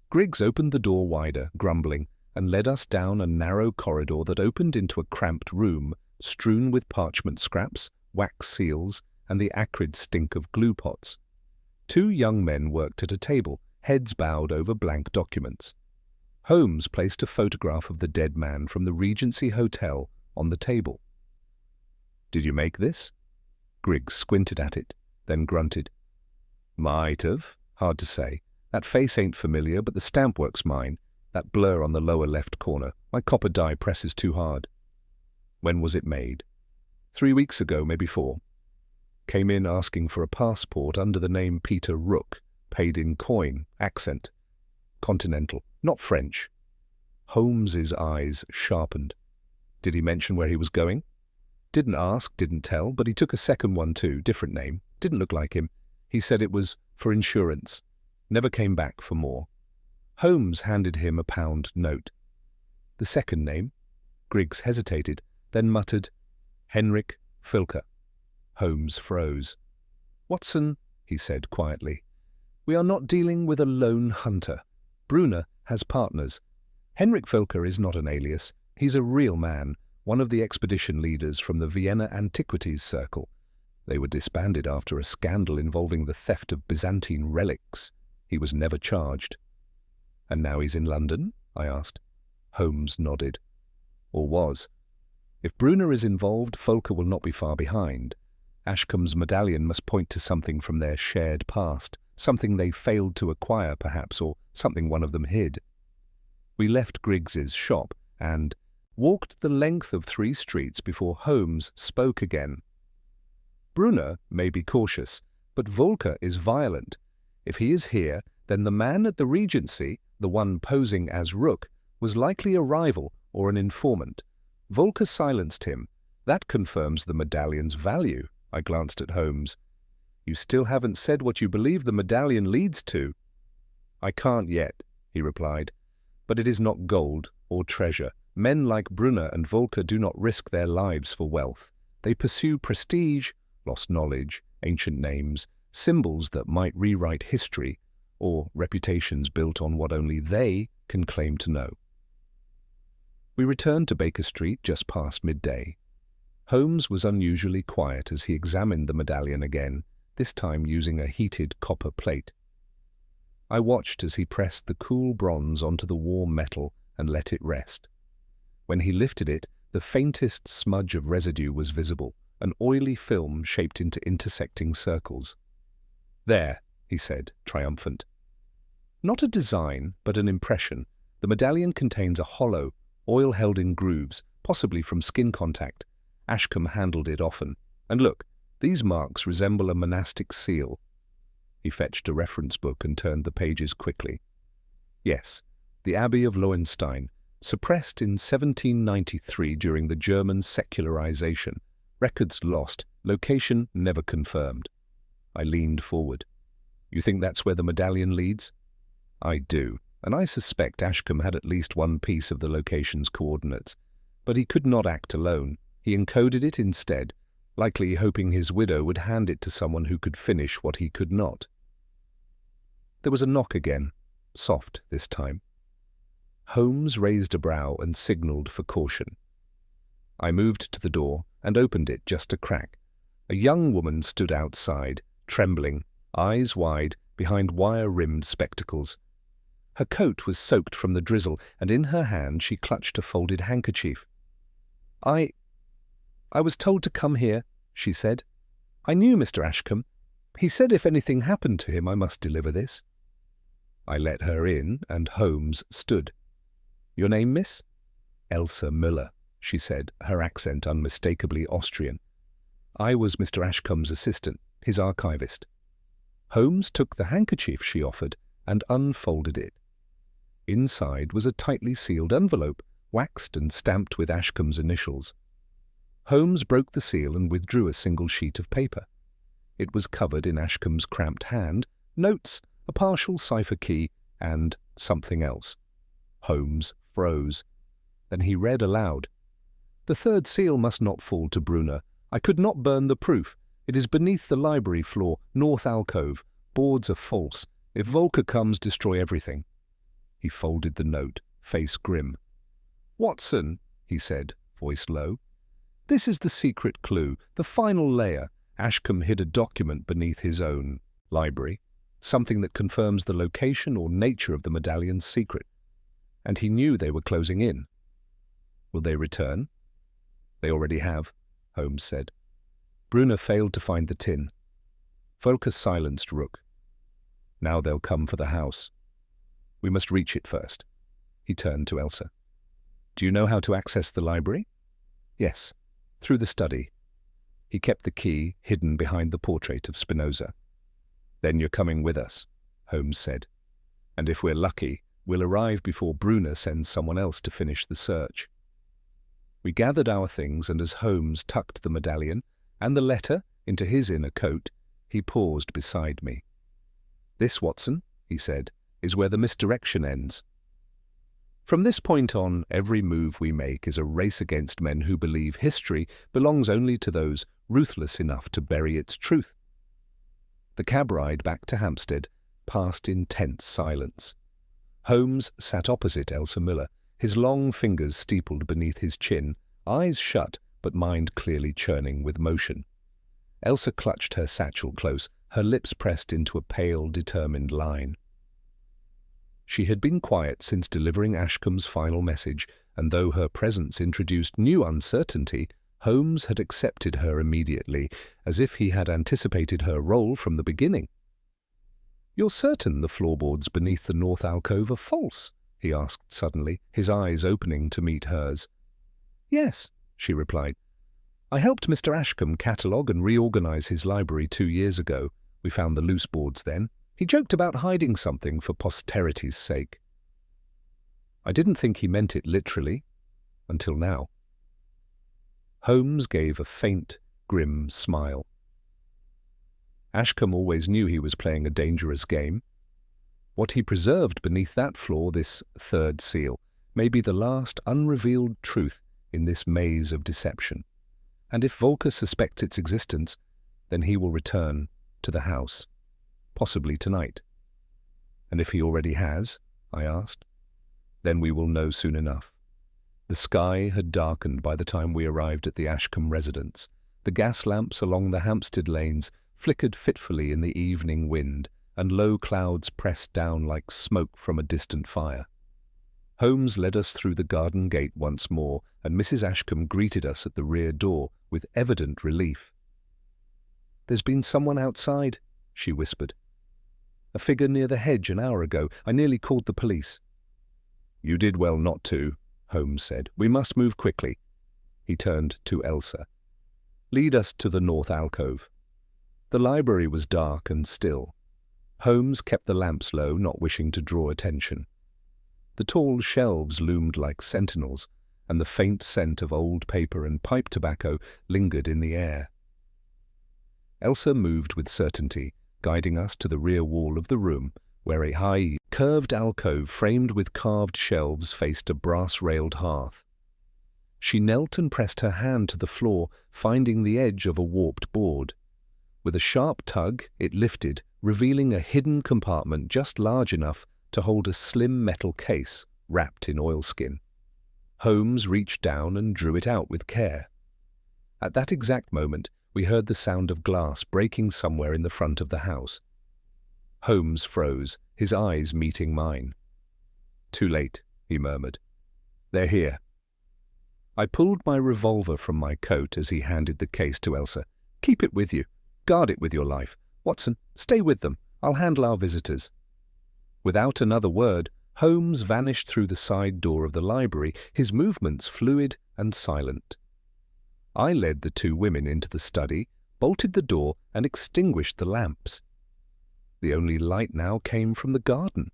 Griggs opened the door wider, grumbling, and led us down a narrow corridor that opened into a cramped room, strewn with parchment scraps, wax seals, and the acrid stink of glue pots. 2 young men worked at a table, heads bowed over blank documents. Holmes placed a photograph of the dead man from the Regency Hotel on the table. "Did you make this?" Griggs squinted at it, then grunted. "Might have. Hard to say. That face ain't familiar, but the stamp work's mine. That blur on the lower left corner. My copper die presses too hard." "When was it made?" 3 weeks ago, maybe 4. Came in asking for a passport under the name Peter Rook, paid in coin, accent. Continental, not French. Holmes's eyes sharpened. "Did he mention where he was going?" "Didn't ask, didn't tell, but he took a second one too, different name. Didn't look like him. He said it was for insurance. Never came back for more." Holmes handed him a £1 note. "The second name?" Griggs hesitated, then muttered, "Henrik Filker." Holmes froze. "Watson," he said quietly, "we are not dealing with a lone hunter. Brunner has partners. Henrik Filker is not an alias. He's a real man, one of the expedition leaders from the Vienna Antiquities Circle. They were disbanded after a scandal involving the theft of Byzantine relics. He was never charged." "And now he's in London?" I asked. Holmes nodded. "Or was. If Brunner is involved, Folker will not be far behind. Ashcombe's medallion must point to something from their shared past, something they failed to acquire perhaps, or something one of them hid." We left Griggs's shop and walked the length of 3 streets before Holmes spoke again. "Brunner may be cautious, but Volker is violent. If he is here, then the man at the Regency, the one posing as Rook, was likely a rival or an informant. Volker silenced him. That confirms the medallion's value." I glanced at Holmes. "You still haven't said what you believe the medallion leads to." "I can't yet," he replied. "But it is not gold or treasure. Men like Brunner and Volker do not risk their lives for wealth. They pursue prestige, lost knowledge, ancient names, symbols that might rewrite history, or reputations built on what only they can claim to know." We returned to Baker Street just past midday. Holmes was unusually quiet as he examined the medallion again, this time using a heated copper plate. I watched as he pressed the cool bronze onto the warm metal and let it rest. When he lifted it, the faintest smudge of residue was visible, an oily film shaped into intersecting circles. "There," he said, triumphant. Not a design, but an impression. The medallion contains a hollow, oil held in grooves, possibly from skin contact. Ashcombe handled it often. "And look, these marks resemble a monastic seal." He fetched a reference book and turned the pages quickly. "Yes, the Abbey of Lowenstein, suppressed in 1793 during the German secularization. Records lost, location never confirmed." I leaned forward. "You think that's where the medallion leads?" "I do, and I suspect Ashcombe had at least one piece of the location's coordinates. But he could not act alone. He encoded it instead, likely hoping his widow would hand it to someone who could finish what he could not." There was a knock again, soft this time. Holmes raised a brow and signalled for caution. I moved to the door and opened it just a crack. A young woman stood outside, trembling, eyes wide, behind wire-rimmed spectacles. Her coat was soaked from the drizzle, and in her hand she clutched a folded handkerchief. I was told to come here," she said. "I knew Mr. Ashcombe. He said if anything happened to him I must deliver this." I let her in, and Holmes stood. "Your name, miss?" "Elsa Müller," she said, her accent unmistakably Austrian. "I was Mr. Ashcombe's assistant, his archivist." Holmes took the handkerchief she offered and unfolded it. Inside was a tightly sealed envelope, waxed and stamped with Ashcombe's initials. Holmes broke the seal and withdrew a single sheet of paper. It was covered in Ashcombe's cramped hand, notes, a partial cipher key, and something else. Holmes froze. Then he read aloud. "The third seal must not fall to Brunner. I could not burn the proof. It is beneath the library floor, north alcove. Boards are false. If Volker comes, destroy everything." He folded the note, face grim. "Watson," he said, voice low, "this is the secret clue, the final layer. Ashcombe hid a document beneath his own library, something that confirms the location or nature of the medallion's secret. And he knew they were closing in. Will they return? They already have, Holmes said. Brunner failed to find the tin. Volker silenced Rook. Now they'll come for the house. We must reach it first. He turned to Elsa. Do you know how to access the library? Yes, through the study. He kept the key hidden behind the portrait of Spinoza. Then you're coming with us, Holmes said. And if we're lucky, we'll arrive before Brunner sends someone else to finish the search. We gathered our things, and as Holmes tucked the medallion and the letter into his inner coat, he paused beside me. This, Watson, he said, is where the misdirection ends. From this point on, every move we make is a race against men who believe history belongs only to those ruthless enough to bury its truth. The cab ride back to Hampstead passed in tense silence. Holmes sat opposite Elsa Miller, his long fingers steepled beneath his chin, eyes shut but mind clearly churning with motion. Elsa clutched her satchel close, her lips pressed into a pale, determined line. She had been quiet since delivering Ashcombe's final message, and though her presence introduced new uncertainty, Holmes had accepted her immediately, as if he had anticipated her role from the beginning. "You're certain the floorboards beneath the north alcove are false?" he asked suddenly, his eyes opening to meet hers. "Yes," she replied. "I helped Mr. Ashcombe catalogue and reorganize his library 2 years ago. We found the loose boards then. He joked about hiding something for posterity's sake. I didn't think he meant it literally, until now." Holmes gave a faint, grim smile. Ashcombe always knew he was playing a dangerous game. What he preserved beneath that floor, this third seal, may be the last unrevealed truth in this maze of deception. And if Volker suspects its existence, then he will return to the house, possibly tonight. And if he already has, I asked, then we will know soon enough. The sky had darkened by the time we arrived at the Ashcombe residence. The gas lamps along the Hampstead lanes flickered fitfully in the evening wind, and low clouds pressed down like smoke from a distant fire. Holmes led us through the garden gate once more, and Mrs. Ashcombe greeted us at the rear door with evident relief. "There's been someone outside," she whispered. "A figure near the hedge an hour ago. I nearly called the police." "You did well not to," Holmes said. "We must move quickly." He turned to Elsa. "Lead us to the north alcove." The library was dark and still. Holmes kept the lamps low, not wishing to draw attention. The tall shelves loomed like sentinels, and the faint scent of old paper and pipe tobacco lingered in the air. Elsa moved with certainty, guiding us to the rear wall of the room, where a high, curved alcove framed with carved shelves faced a brass-railed hearth. She knelt and pressed her hand to the floor, finding the edge of a warped board. With a sharp tug, it lifted, revealing a hidden compartment just large enough to hold a slim metal case wrapped in oilskin. Holmes reached down and drew it out with care. At that exact moment, we heard the sound of glass breaking somewhere in the front of the house. Holmes froze, his eyes meeting mine. "Too late," he murmured. "They're here." I pulled my revolver from my coat as he handed the case to Elsa. "Keep it with you. Guard it with your life. Watson, stay with them. I'll handle our visitors." Without another word, Holmes vanished through the side door of the library, his movements fluid and silent. I led the two women into the study, bolted the door, and extinguished the lamps. The only light now came from the garden,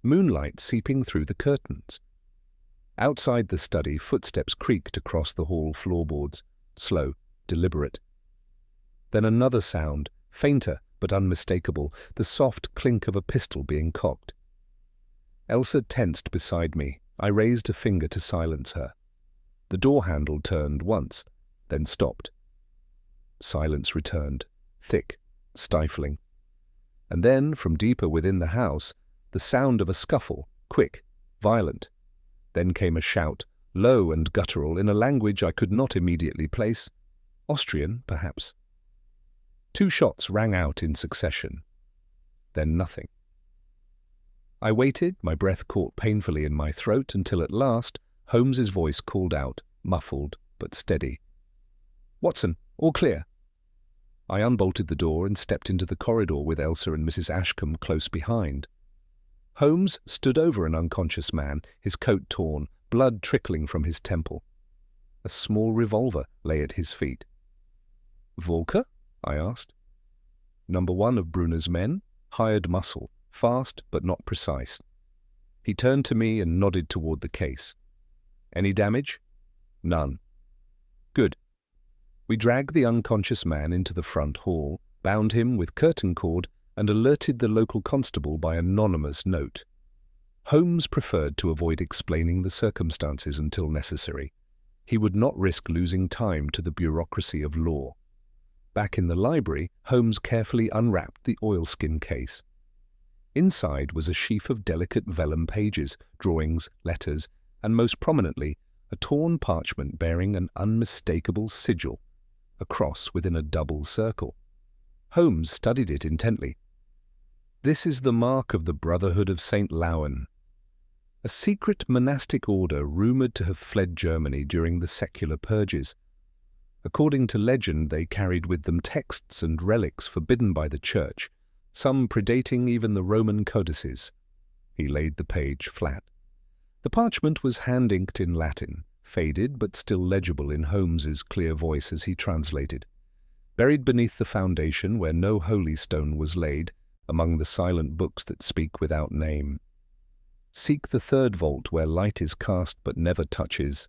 moonlight seeping through the curtains. Outside the study, footsteps creaked across the hall floorboards, slow, deliberate. Then another sound, fainter but unmistakable, the soft clink of a pistol being cocked. Elsa tensed beside me. I raised a finger to silence her. The door handle turned once, then stopped. Silence returned, thick, stifling. And then, from deeper within the house, the sound of a scuffle, quick, violent. Then came a shout, low and guttural, in a language I could not immediately place. Austrian, perhaps. 2 shots rang out in succession. Then nothing. I waited, my breath caught painfully in my throat, until at last Holmes's voice called out, muffled but steady. "Watson, all clear." I unbolted the door and stepped into the corridor with Elsa and Mrs. Ashcombe close behind. Holmes stood over an unconscious man, his coat torn, blood trickling from his temple. A small revolver lay at his feet. "Volker?" I asked. "Number 1 of Brunner's men, hired muscle, fast but not precise." He turned to me and nodded toward the case. "Any damage?" "None." "Good." We dragged the unconscious man into the front hall, bound him with curtain cord, and alerted the local constable by anonymous note. Holmes preferred to avoid explaining the circumstances until necessary. He would not risk losing time to the bureaucracy of law. Back in the library, Holmes carefully unwrapped the oilskin case. Inside was a sheaf of delicate vellum pages, drawings, letters, and most prominently, a torn parchment bearing an unmistakable sigil, a cross within a double circle. Holmes studied it intently. "This is the mark of the Brotherhood of St. Lowen, a secret monastic order rumoured to have fled Germany during the secular purges. According to legend, they carried with them texts and relics forbidden by the Church, some predating even the Roman codices." He laid the page flat. The parchment was hand-inked in Latin, faded but still legible in Holmes's clear voice as he translated. "Buried beneath the foundation where no holy stone was laid, among the silent books that speak without name. Seek the 3rd vault where light is cast but never touches."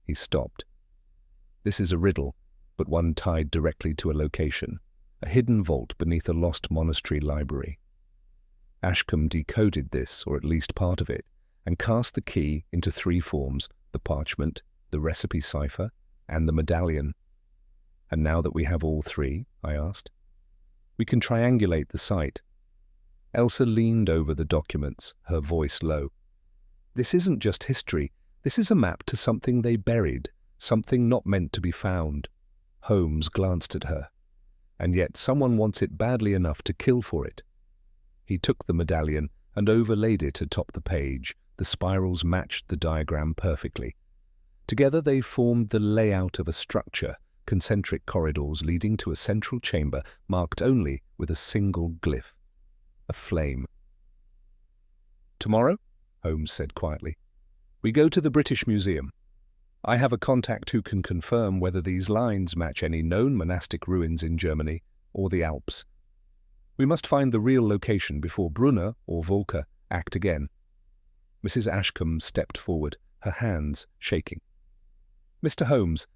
He stopped. "This is a riddle, but one tied directly to a location, a hidden vault beneath a lost monastery library." Ashcombe decoded this, or at least part of it, and cast the key into 3 forms: the parchment, the recipe cipher, and the medallion. "And now that we have all 3, I asked, "we can triangulate the site." Elsa leaned over the documents, her voice low. "This isn't just history. This is a map to something they buried, something not meant to be found." Holmes glanced at her. "And yet someone wants it badly enough to kill for it." He took the medallion and overlaid it atop the page. The spirals matched the diagram perfectly. Together they formed the layout of a structure, concentric corridors leading to a central chamber marked only with a single glyph: a flame. "Tomorrow," Holmes said quietly, "we go to the British Museum. I have a contact who can confirm whether these lines match any known monastic ruins in Germany or the Alps. We must find the real location before Brunner or Volker act again." Mrs. Ashcombe stepped forward, her hands shaking. "Mr. Holmes,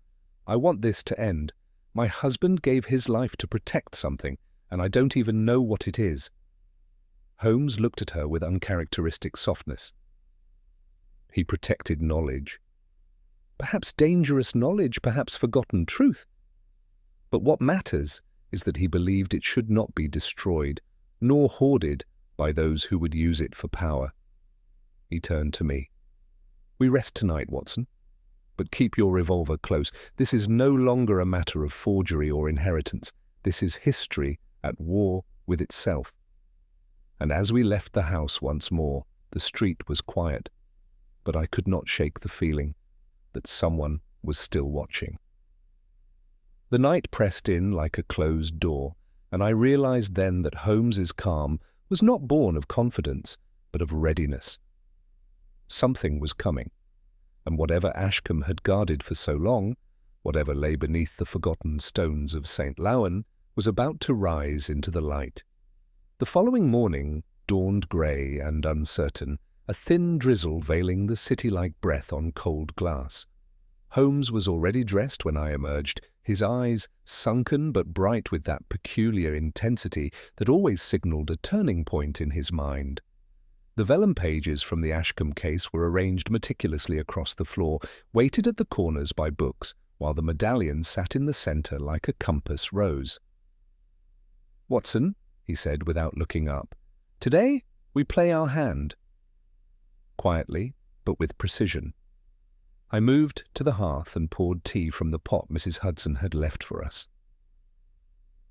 I want this to end. My husband gave his life to protect something, and I don't even know what it is." Holmes looked at her with uncharacteristic softness. "He protected knowledge. Perhaps dangerous knowledge, perhaps forgotten truth. But what matters is that he believed it should not be destroyed, nor hoarded by those who would use it for power." He turned to me. "We rest tonight, Watson. But keep your revolver close. This is no longer a matter of forgery or inheritance. This is history at war with itself." And as we left the house once more, the street was quiet, but I could not shake the feeling that someone was still watching. The night pressed in like a closed door, and I realized then that Holmes's calm was not born of confidence, but of readiness. Something was coming, and whatever Ashcombe had guarded for so long, whatever lay beneath the forgotten stones of St. Lowen, was about to rise into the light. The following morning dawned grey and uncertain, a thin drizzle veiling the city-like breath on cold glass. Holmes was already dressed when I emerged, his eyes sunken but bright with that peculiar intensity that always signalled a turning point in his mind. The vellum pages from the Ashcombe case were arranged meticulously across the floor, weighted at the corners by books, while the medallion sat in the centre like a compass rose. "Watson," he said without looking up, "today we play our hand." Quietly, but with precision. I moved to the hearth and poured tea from the pot Mrs. Hudson had left for us.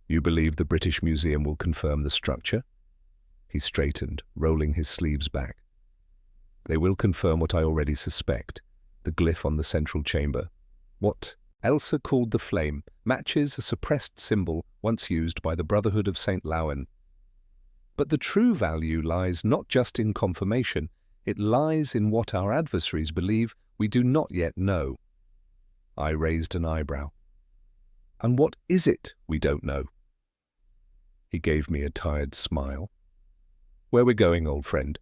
You believe the British Museum will confirm the structure? He straightened, rolling his sleeves back. They will confirm what I already suspect. The glyph on the central chamber. What Elsa called the flame matches a suppressed symbol once used by the Brotherhood of St. Lowen. But the true value lies not just in confirmation, it lies in what our adversaries believe we do not yet know. I raised an eyebrow. And what is it we don't know? He gave me a tired smile. Where we're going, old friend.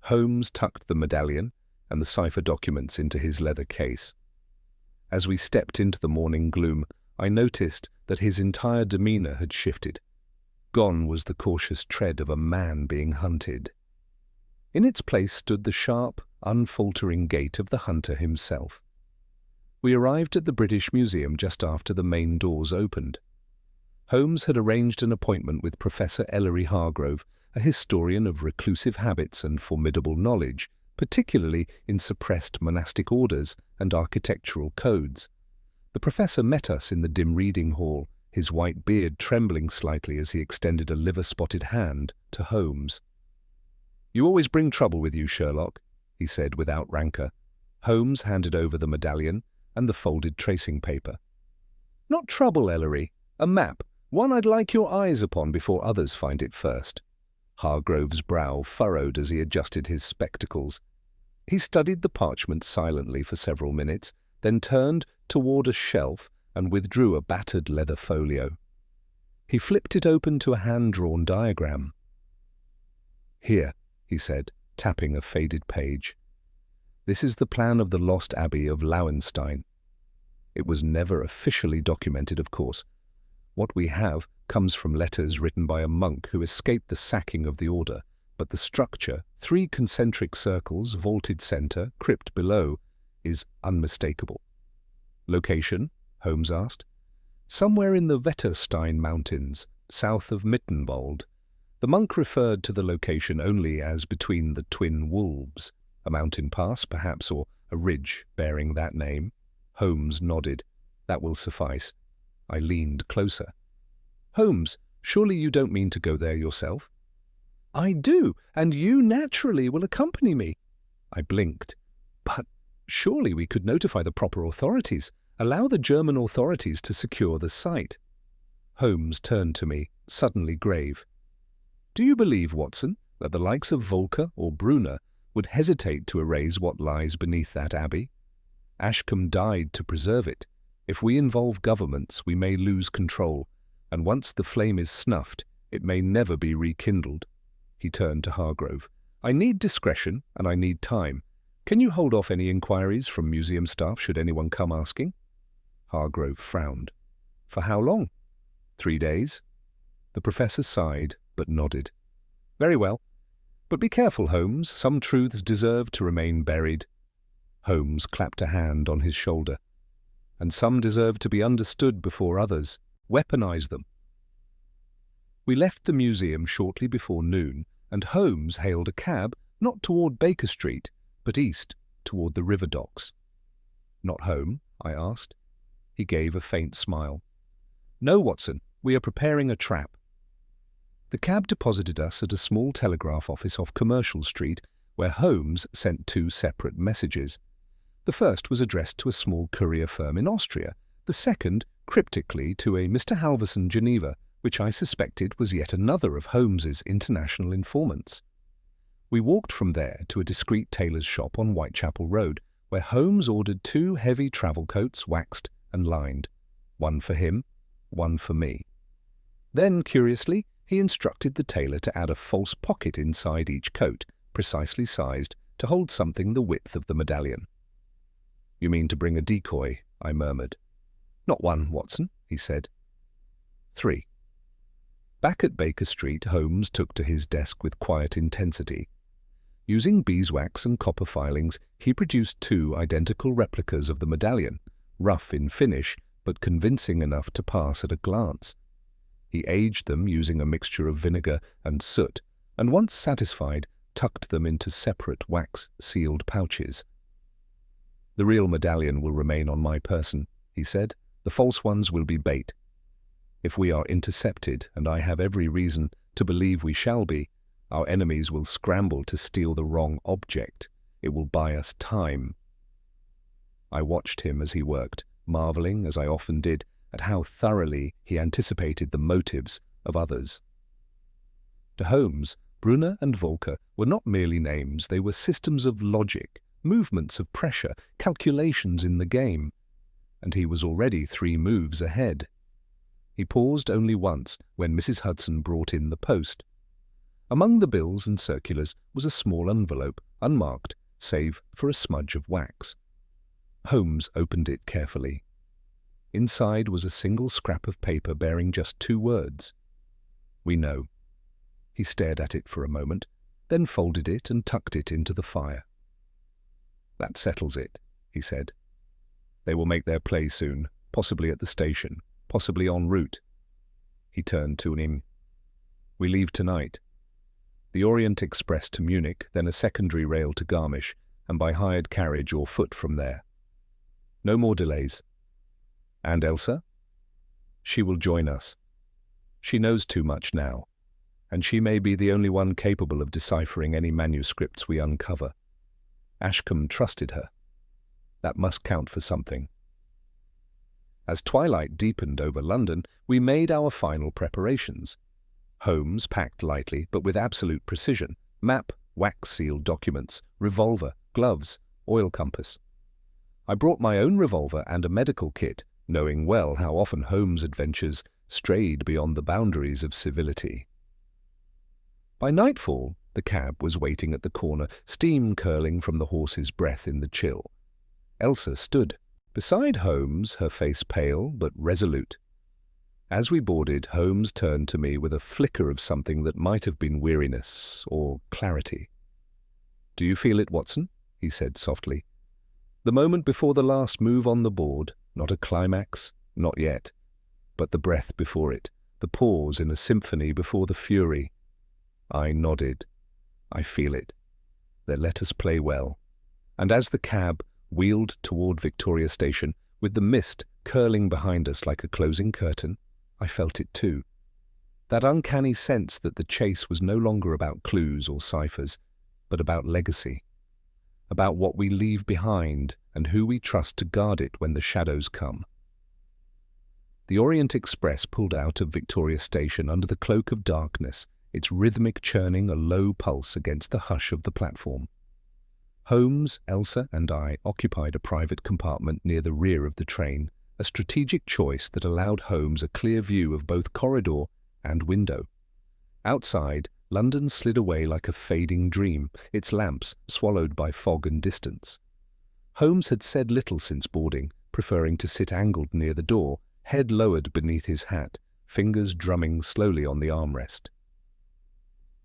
Holmes tucked the medallion and the cipher documents into his leather case. As we stepped into the morning gloom, I noticed that his entire demeanour had shifted. Gone was the cautious tread of a man being hunted. In its place stood the sharp, unfaltering gait of the hunter himself. We arrived at the British Museum just after the main doors opened. Holmes had arranged an appointment with Professor Ellery Hargrove, a historian of reclusive habits and formidable knowledge, particularly in suppressed monastic orders and architectural codes. The professor met us in the dim reading hall, his white beard trembling slightly as he extended a liver-spotted hand to Holmes. "You always bring trouble with you, Sherlock," he said without rancour. Holmes handed over the medallion and the folded tracing paper. "Not trouble, Ellery. A map, one I'd like your eyes upon before others find it first." Hargrove's brow furrowed as he adjusted his spectacles. He studied the parchment silently for several minutes, then turned toward a shelf and withdrew a battered leather folio. He flipped it open to a hand-drawn diagram. "Here," he said, tapping a faded page. "This is the plan of the lost abbey of Lauenstein. It was never officially documented, of course. What we have comes from letters written by a monk who escaped the sacking of the order, but the structure, 3 concentric circles, vaulted centre, crypt below, is unmistakable." "Location?" Holmes asked. "Somewhere in the Wetterstein Mountains, south of Mittenwald." The monk referred to the location only as between the twin wolves, a mountain pass, perhaps, or a ridge bearing that name. Holmes nodded. "That will suffice." I leaned closer. "Holmes, surely you don't mean to go there yourself?" "I do, and you naturally will accompany me." I blinked. "But surely we could notify the proper authorities, allow the German authorities to secure the site." Holmes turned to me, suddenly grave. "Do you believe, Watson, that the likes of Volker or Brunner would hesitate to erase what lies beneath that abbey? Ashcombe died to preserve it. If we involve governments, we may lose control, and once the flame is snuffed, it may never be rekindled." He turned to Hargrove. "I need discretion, and I need time. Can you hold off any inquiries from museum staff should anyone come asking?" Hargrove frowned. "For how long?" 3 days." The professor sighed, but nodded. "Very well. But be careful, Holmes. Some truths deserve to remain buried." Holmes clapped a hand on his shoulder. "And some deserve to be understood before others. Weaponize them." We left the museum shortly before noon, and Holmes hailed a cab not toward Baker Street, but east, toward the river docks. "Not home?" I asked. He gave a faint smile. "No, Watson, we are preparing a trap." The cab deposited us at a small telegraph office off Commercial Street, where Holmes sent 2 separate messages. The first was addressed to a small courier firm in Austria, the second cryptically to a Mr. Halverson, Geneva, which I suspected was yet another of Holmes's international informants. We walked from there to a discreet tailor's shop on Whitechapel Road, where Holmes ordered 2 heavy travel coats, waxed and lined, one for him, one for me. Then, curiously, he instructed the tailor to add a false pocket inside each coat, precisely sized to hold something the width of the medallion. "You mean to bring a decoy?" I murmured. "Not one, Watson," he said. 3. Back at Baker Street, Holmes took to his desk with quiet intensity. Using beeswax and copper filings, he produced 2 identical replicas of the medallion, rough in finish, but convincing enough to pass at a glance. He aged them using a mixture of vinegar and soot, and once satisfied, tucked them into separate wax-sealed pouches. "The real medallion will remain on my person," he said. "The false ones will be bait." If we are intercepted, and I have every reason to believe we shall be, our enemies will scramble to steal the wrong object. It will buy us time. I watched him as he worked, marveling, as I often did, at how thoroughly he anticipated the motives of others. To Holmes, Brunner and Volker were not merely names, they were systems of logic, movements of pressure, calculations in the game, and he was already 3 moves ahead. He paused only once when Mrs. Hudson brought in the post. Among the bills and circulars was a small envelope, unmarked, save for a smudge of wax. Holmes opened it carefully. Inside was a single scrap of paper bearing just 2 words. "We know." He stared at it for a moment, then folded it and tucked it into the fire. "That settles it," he said. "They will make their play soon, possibly at the station, possibly en route." He turned to him. "We leave tonight. The Orient Express to Munich, then a secondary rail to Garmisch, and by hired carriage or foot from there. No more delays. And Elsa? She will join us. She knows too much now, and she may be the only one capable of deciphering any manuscripts we uncover. Ashcombe trusted her. That must count for something." As twilight deepened over London, we made our final preparations. Holmes packed lightly, but with absolute precision: map, wax-sealed documents, revolver, gloves, oil compass. I brought my own revolver and a medical kit, knowing well how often Holmes' adventures strayed beyond the boundaries of civility. By nightfall, the cab was waiting at the corner, steam curling from the horse's breath in the chill. Elsa stood beside Holmes, her face pale but resolute. As we boarded, Holmes turned to me with a flicker of something that might have been weariness or clarity. "Do you feel it, Watson?" he said softly. "The moment before the last move on the board, not a climax, not yet, but the breath before it, the pause in a symphony before the fury." I nodded. "I feel it. Then let us play well." And as the cab wheeled toward Victoria Station, with the mist curling behind us like a closing curtain, I felt it too. That uncanny sense that the chase was no longer about clues or ciphers, but about legacy, about what we leave behind and who we trust to guard it when the shadows come. The Orient Express pulled out of Victoria Station under the cloak of darkness, its rhythmic churning a low pulse against the hush of the platform. Holmes, Elsa, and I occupied a private compartment near the rear of the train, a strategic choice that allowed Holmes a clear view of both corridor and window. Outside, London slid away like a fading dream, its lamps swallowed by fog and distance. Holmes had said little since boarding, preferring to sit angled near the door, head lowered beneath his hat, fingers drumming slowly on the armrest.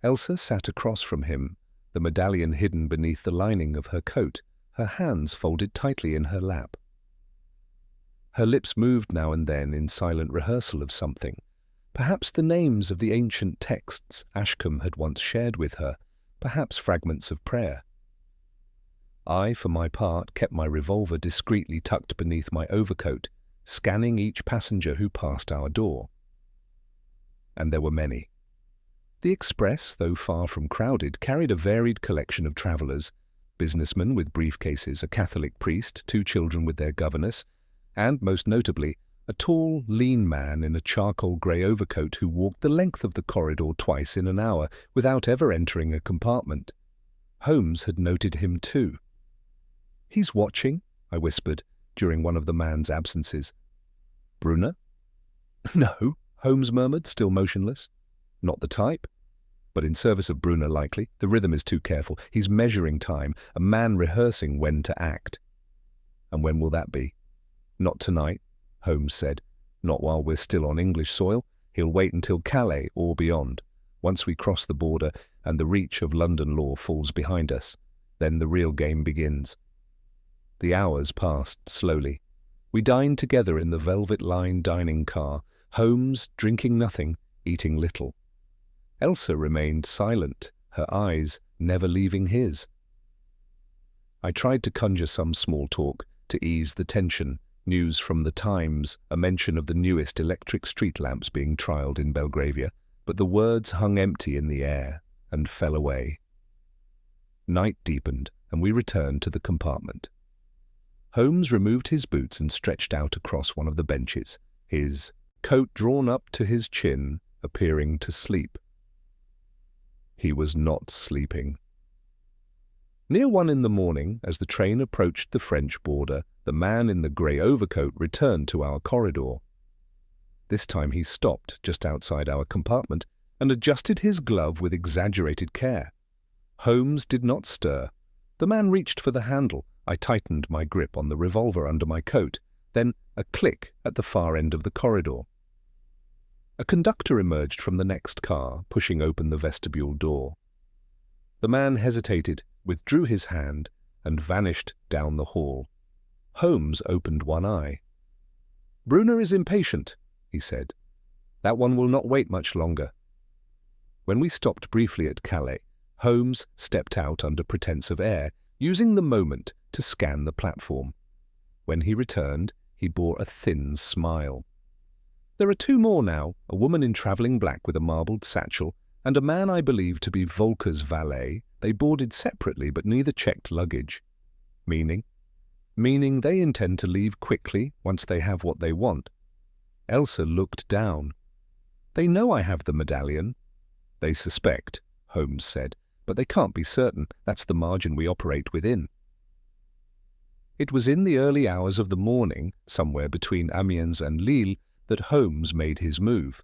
Elsa sat across from him, the medallion hidden beneath the lining of her coat, her hands folded tightly in her lap. Her lips moved now and then in silent rehearsal of something, perhaps the names of the ancient texts Ashcombe had once shared with her, perhaps fragments of prayer. I, for my part, kept my revolver discreetly tucked beneath my overcoat, scanning each passenger who passed our door. And there were many. The express, though far from crowded, carried a varied collection of travellers, businessmen with briefcases, a Catholic priest, 2 children with their governess, and, most notably, a tall, lean man in a charcoal grey overcoat who walked the length of the corridor twice in an hour without ever entering a compartment. Holmes had noted him too. "He's watching," I whispered during one of the man's absences. "Brunner?" "No," Holmes murmured, still motionless. "Not the type? But in service of Brunner likely. The rhythm is too careful. He's measuring time, a man rehearsing when to act." "And when will that be?" "Not tonight," Holmes said. "Not while we're still on English soil. He'll wait until Calais or beyond. Once we cross the border and the reach of London law falls behind us, then the real game begins." The hours passed slowly. We dined together in the velvet-lined dining car, Holmes drinking nothing, eating little. Elsa remained silent, her eyes never leaving his. I tried to conjure some small talk to ease the tension, News from the Times, a mention of the newest electric street lamps being trialled in Belgravia, but the words hung empty in the air and fell away. Night deepened, and we returned to the compartment. Holmes removed his boots and stretched out across one of the benches, his coat drawn up to his chin, appearing to sleep. He was not sleeping. Near 1 in the morning, as the train approached the French border, the man in the grey overcoat returned to our corridor. This time he stopped just outside our compartment and adjusted his glove with exaggerated care. Holmes did not stir. The man reached for the handle. I tightened my grip on the revolver under my coat. Then a click at the far end of the corridor. A conductor emerged from the next car, pushing open the vestibule door. The man hesitated, withdrew his hand, and vanished down the hall. Holmes opened one eye. "Brunner is impatient," he said. "That one will not wait much longer." When we stopped briefly at Calais, Holmes stepped out under pretence of air, using the moment to scan the platform. When he returned, he bore a thin smile. "There are 2 more now, a woman in travelling black with a marbled satchel, and a man I believe to be Volker's valet. They boarded separately, but neither checked luggage." Meaning? Meaning they intend to leave quickly once they have what they want. Elsa looked down. "They know I have the medallion." "They suspect," Holmes said, "but they can't be certain. That's the margin we operate within." It was in the early hours of the morning, somewhere between Amiens and Lille, that Holmes made his move.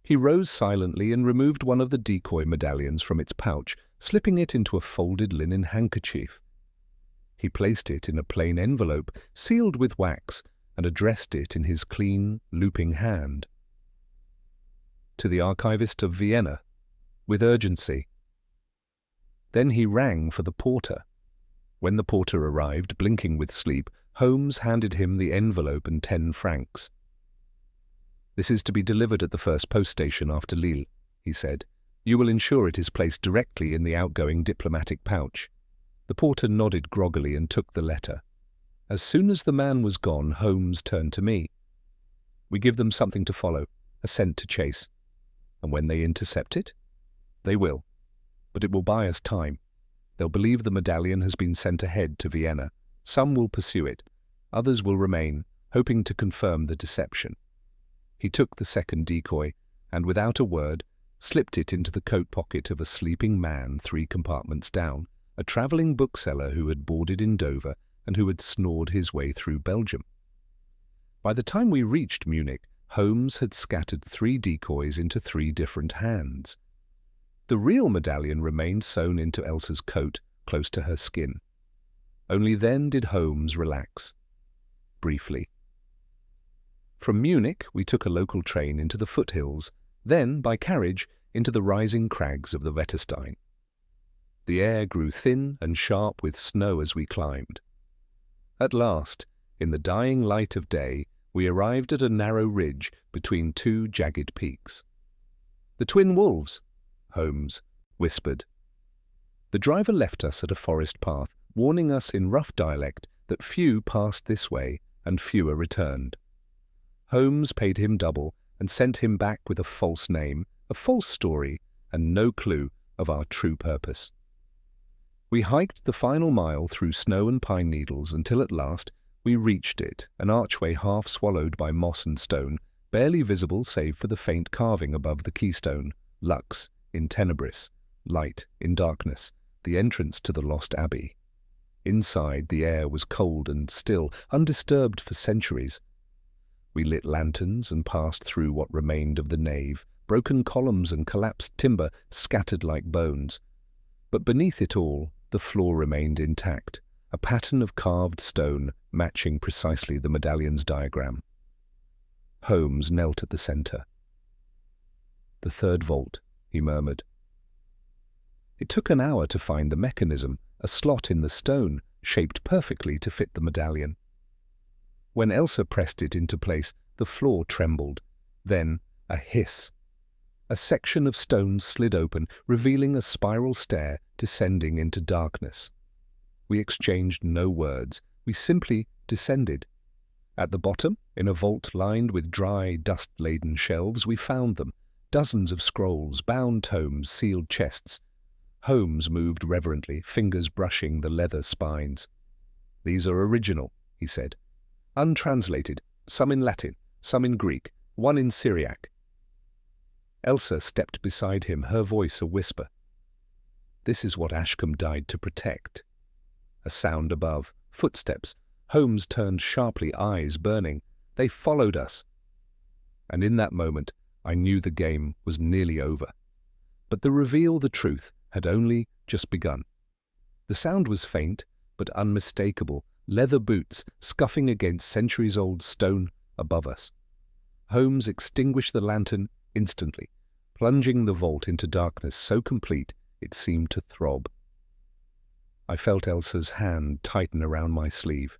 He rose silently and removed one of the decoy medallions from its pouch, slipping it into a folded linen handkerchief. He placed it in a plain envelope, sealed with wax, and addressed it in his clean, looping hand. "To the archivist of Vienna, with urgency." Then he rang for the porter. When the porter arrived, blinking with sleep, Holmes handed him the envelope and 10 francs. "This is to be delivered at the first post station after Lille," he said. "You will ensure it is placed directly in the outgoing diplomatic pouch." The porter nodded groggily and took the letter. As soon as the man was gone, Holmes turned to me. "We give them something to follow, a scent to chase. And when they intercept it? They will. But it will buy us time. They'll believe the medallion has been sent ahead to Vienna. Some will pursue it. Others will remain, hoping to confirm the deception." He took the second decoy, and without a word, slipped it into the coat pocket of a sleeping man 3 compartments down, a travelling bookseller who had boarded in Dover and who had snored his way through Belgium. By the time we reached Munich, Holmes had scattered 3 decoys into 3 different hands. The real medallion remained sewn into Elsa's coat, close to her skin. Only then did Holmes relax. Briefly. From Munich, we took a local train into the foothills, then, by carriage, into the rising crags of the Wetterstein. The air grew thin and sharp with snow as we climbed. At last, in the dying light of day, we arrived at a narrow ridge between 2 jagged peaks. "The Twin Wolves," Holmes whispered. The driver left us at a forest path, warning us in rough dialect that few passed this way and fewer returned. Holmes paid him double and sent him back with a false name, a false story, and no clue of our true purpose. We hiked the final mile through snow and pine needles until at last we reached it, an archway half swallowed by moss and stone, barely visible save for the faint carving above the keystone, lux in tenebris, light in darkness, the entrance to the lost abbey. Inside, the air was cold and still, undisturbed for centuries. We lit lanterns and passed through what remained of the nave, broken columns and collapsed timber scattered like bones. But beneath it all, the floor remained intact, a pattern of carved stone matching precisely the medallion's diagram. Holmes knelt at the centre. "The 3rd vault," he murmured. It took an hour to find the mechanism, a slot in the stone, shaped perfectly to fit the medallion. When Elsa pressed it into place, the floor trembled. Then a hiss. A section of stone slid open, revealing a spiral stair descending into darkness. We exchanged no words. We simply descended. At the bottom, in a vault lined with dry, dust-laden shelves, we found them. Dozens of scrolls, bound tomes, sealed chests. Holmes moved reverently, fingers brushing the leather spines. "These are original," he said. "Untranslated, some in Latin, some in Greek, one in Syriac." Elsa stepped beside him, her voice a whisper. "This is what Ashcombe died to protect." A sound above. Footsteps. Holmes turned sharply, eyes burning. They followed us. And in that moment, I knew the game was nearly over. But the reveal, the truth, had only just begun. The sound was faint, but unmistakable. Leather boots scuffing against centuries-old stone above us. Holmes extinguished the lantern instantly, plunging the vault into darkness so complete it seemed to throb. I felt Elsa's hand tighten around my sleeve.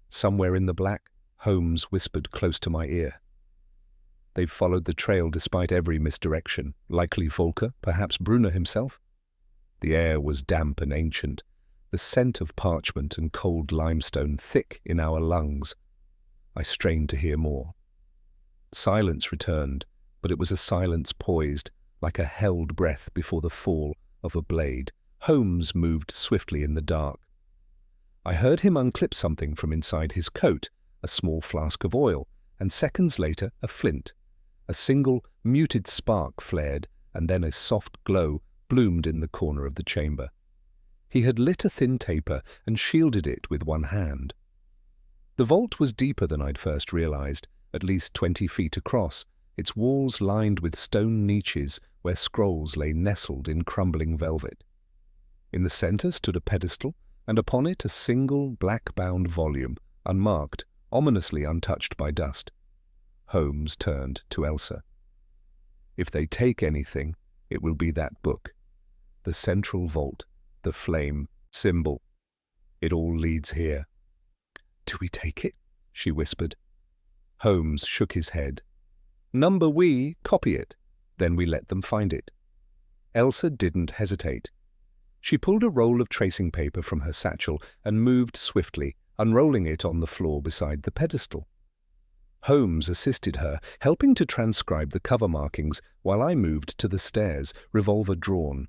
Somewhere in the black, Holmes whispered close to my ear. "They've followed the trail despite every misdirection. Likely Volker, perhaps Brunner himself." The air was damp and ancient, the scent of parchment and cold limestone thick in our lungs. I strained to hear more. Silence returned, but it was a silence poised, like a held breath before the fall of a blade. Holmes moved swiftly in the dark. I heard him unclip something from inside his coat, a small flask of oil, and seconds later a flint. A single, muted spark flared, and then a soft glow bloomed in the corner of the chamber. He had lit a thin taper and shielded it with one hand. The vault was deeper than I'd first realized, at least 20 feet across, its walls lined with stone niches where scrolls lay nestled in crumbling velvet. In the center stood a pedestal, and upon it a single black-bound volume, unmarked, ominously untouched by dust. Holmes turned to Elsa. "If they take anything, it will be that book. The central vault, the flame symbol. It all leads here." "Do we take it?" she whispered. Holmes shook his head. "Number we copy it, then we let them find it." Elsa didn't hesitate. She pulled a roll of tracing paper from her satchel and moved swiftly, unrolling it on the floor beside the pedestal. Holmes assisted her, helping to transcribe the cover markings while I moved to the stairs, revolver drawn.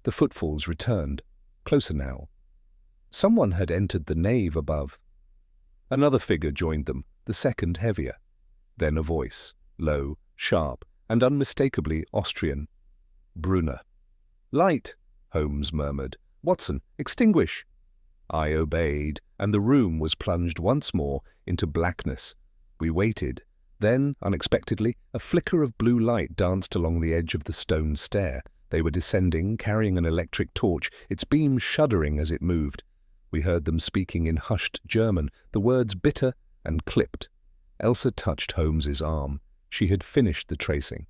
The footfalls returned, closer now. Someone had entered the nave above. Another figure joined them, the second heavier. Then a voice, low, sharp, and unmistakably Austrian. "Brunner." "Light," Holmes murmured. "Watson, extinguish." I obeyed, and the room was plunged once more into blackness. We waited. Then, unexpectedly, a flicker of blue light danced along the edge of the stone stair. They were descending, carrying an electric torch, its beam shuddering as it moved. We heard them speaking in hushed German, the words bitter and clipped. Elsa touched Holmes's arm. She had finished the tracing.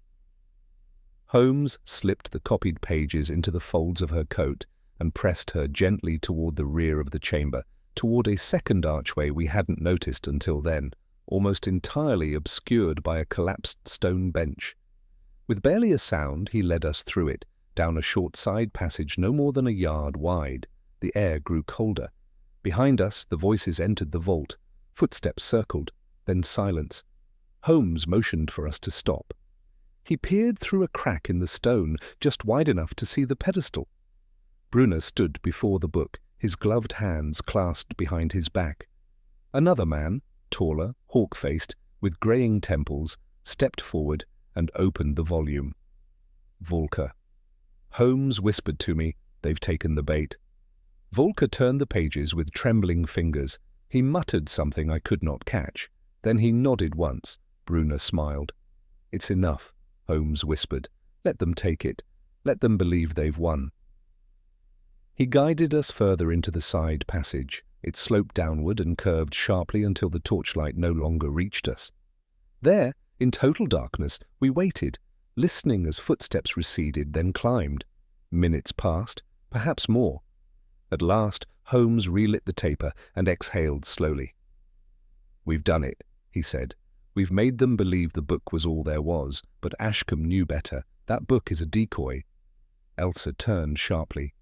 Holmes slipped the copied pages into the folds of her coat and pressed her gently toward the rear of the chamber, toward a second archway we hadn't noticed until then, almost entirely obscured by a collapsed stone bench. With barely a sound, he led us through it, down a short side passage no more than a yard wide. The air grew colder. Behind us, the voices entered the vault. Footsteps circled, then silence. Holmes motioned for us to stop. He peered through a crack in the stone, just wide enough to see the pedestal. Brunner stood before the book, his gloved hands clasped behind his back. Another man, taller, hawk-faced, with greying temples, stepped forward and opened the volume. Volker. Holmes whispered to me, "They've taken the bait." Volker turned the pages with trembling fingers. He muttered something I could not catch. Then he nodded once. Brunner smiled. "It's enough," Holmes whispered. "Let them take it. Let them believe they've won." He guided us further into the side passage. It sloped downward and curved sharply until the torchlight no longer reached us. There, in total darkness, we waited, listening as footsteps receded, then climbed. Minutes passed, perhaps more. At last, Holmes relit the taper and exhaled slowly. "We've done it," he said. "We've made them believe the book was all there was, but Ashcombe knew better. That book is a decoy." Elsa turned sharply.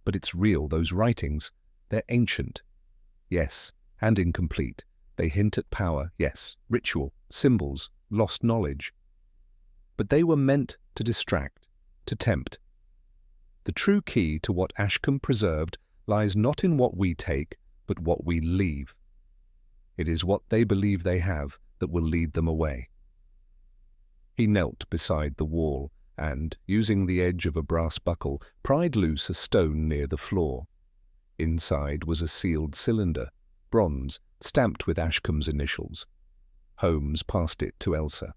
"But it's real, those writings. They're ancient." "Yes, and incomplete. They hint at power, yes, ritual, symbols, lost knowledge. But they were meant to distract, to tempt. The true key to what Ashcombe preserved lies not in what we take, but what we leave. It is what they believe they have that will lead them away. He knelt beside the wall and, using the edge of a brass buckle, pried loose a stone near the floor. Inside was a sealed cylinder, bronze, stamped with Ashcombe's initials. Holmes passed it to Elsa.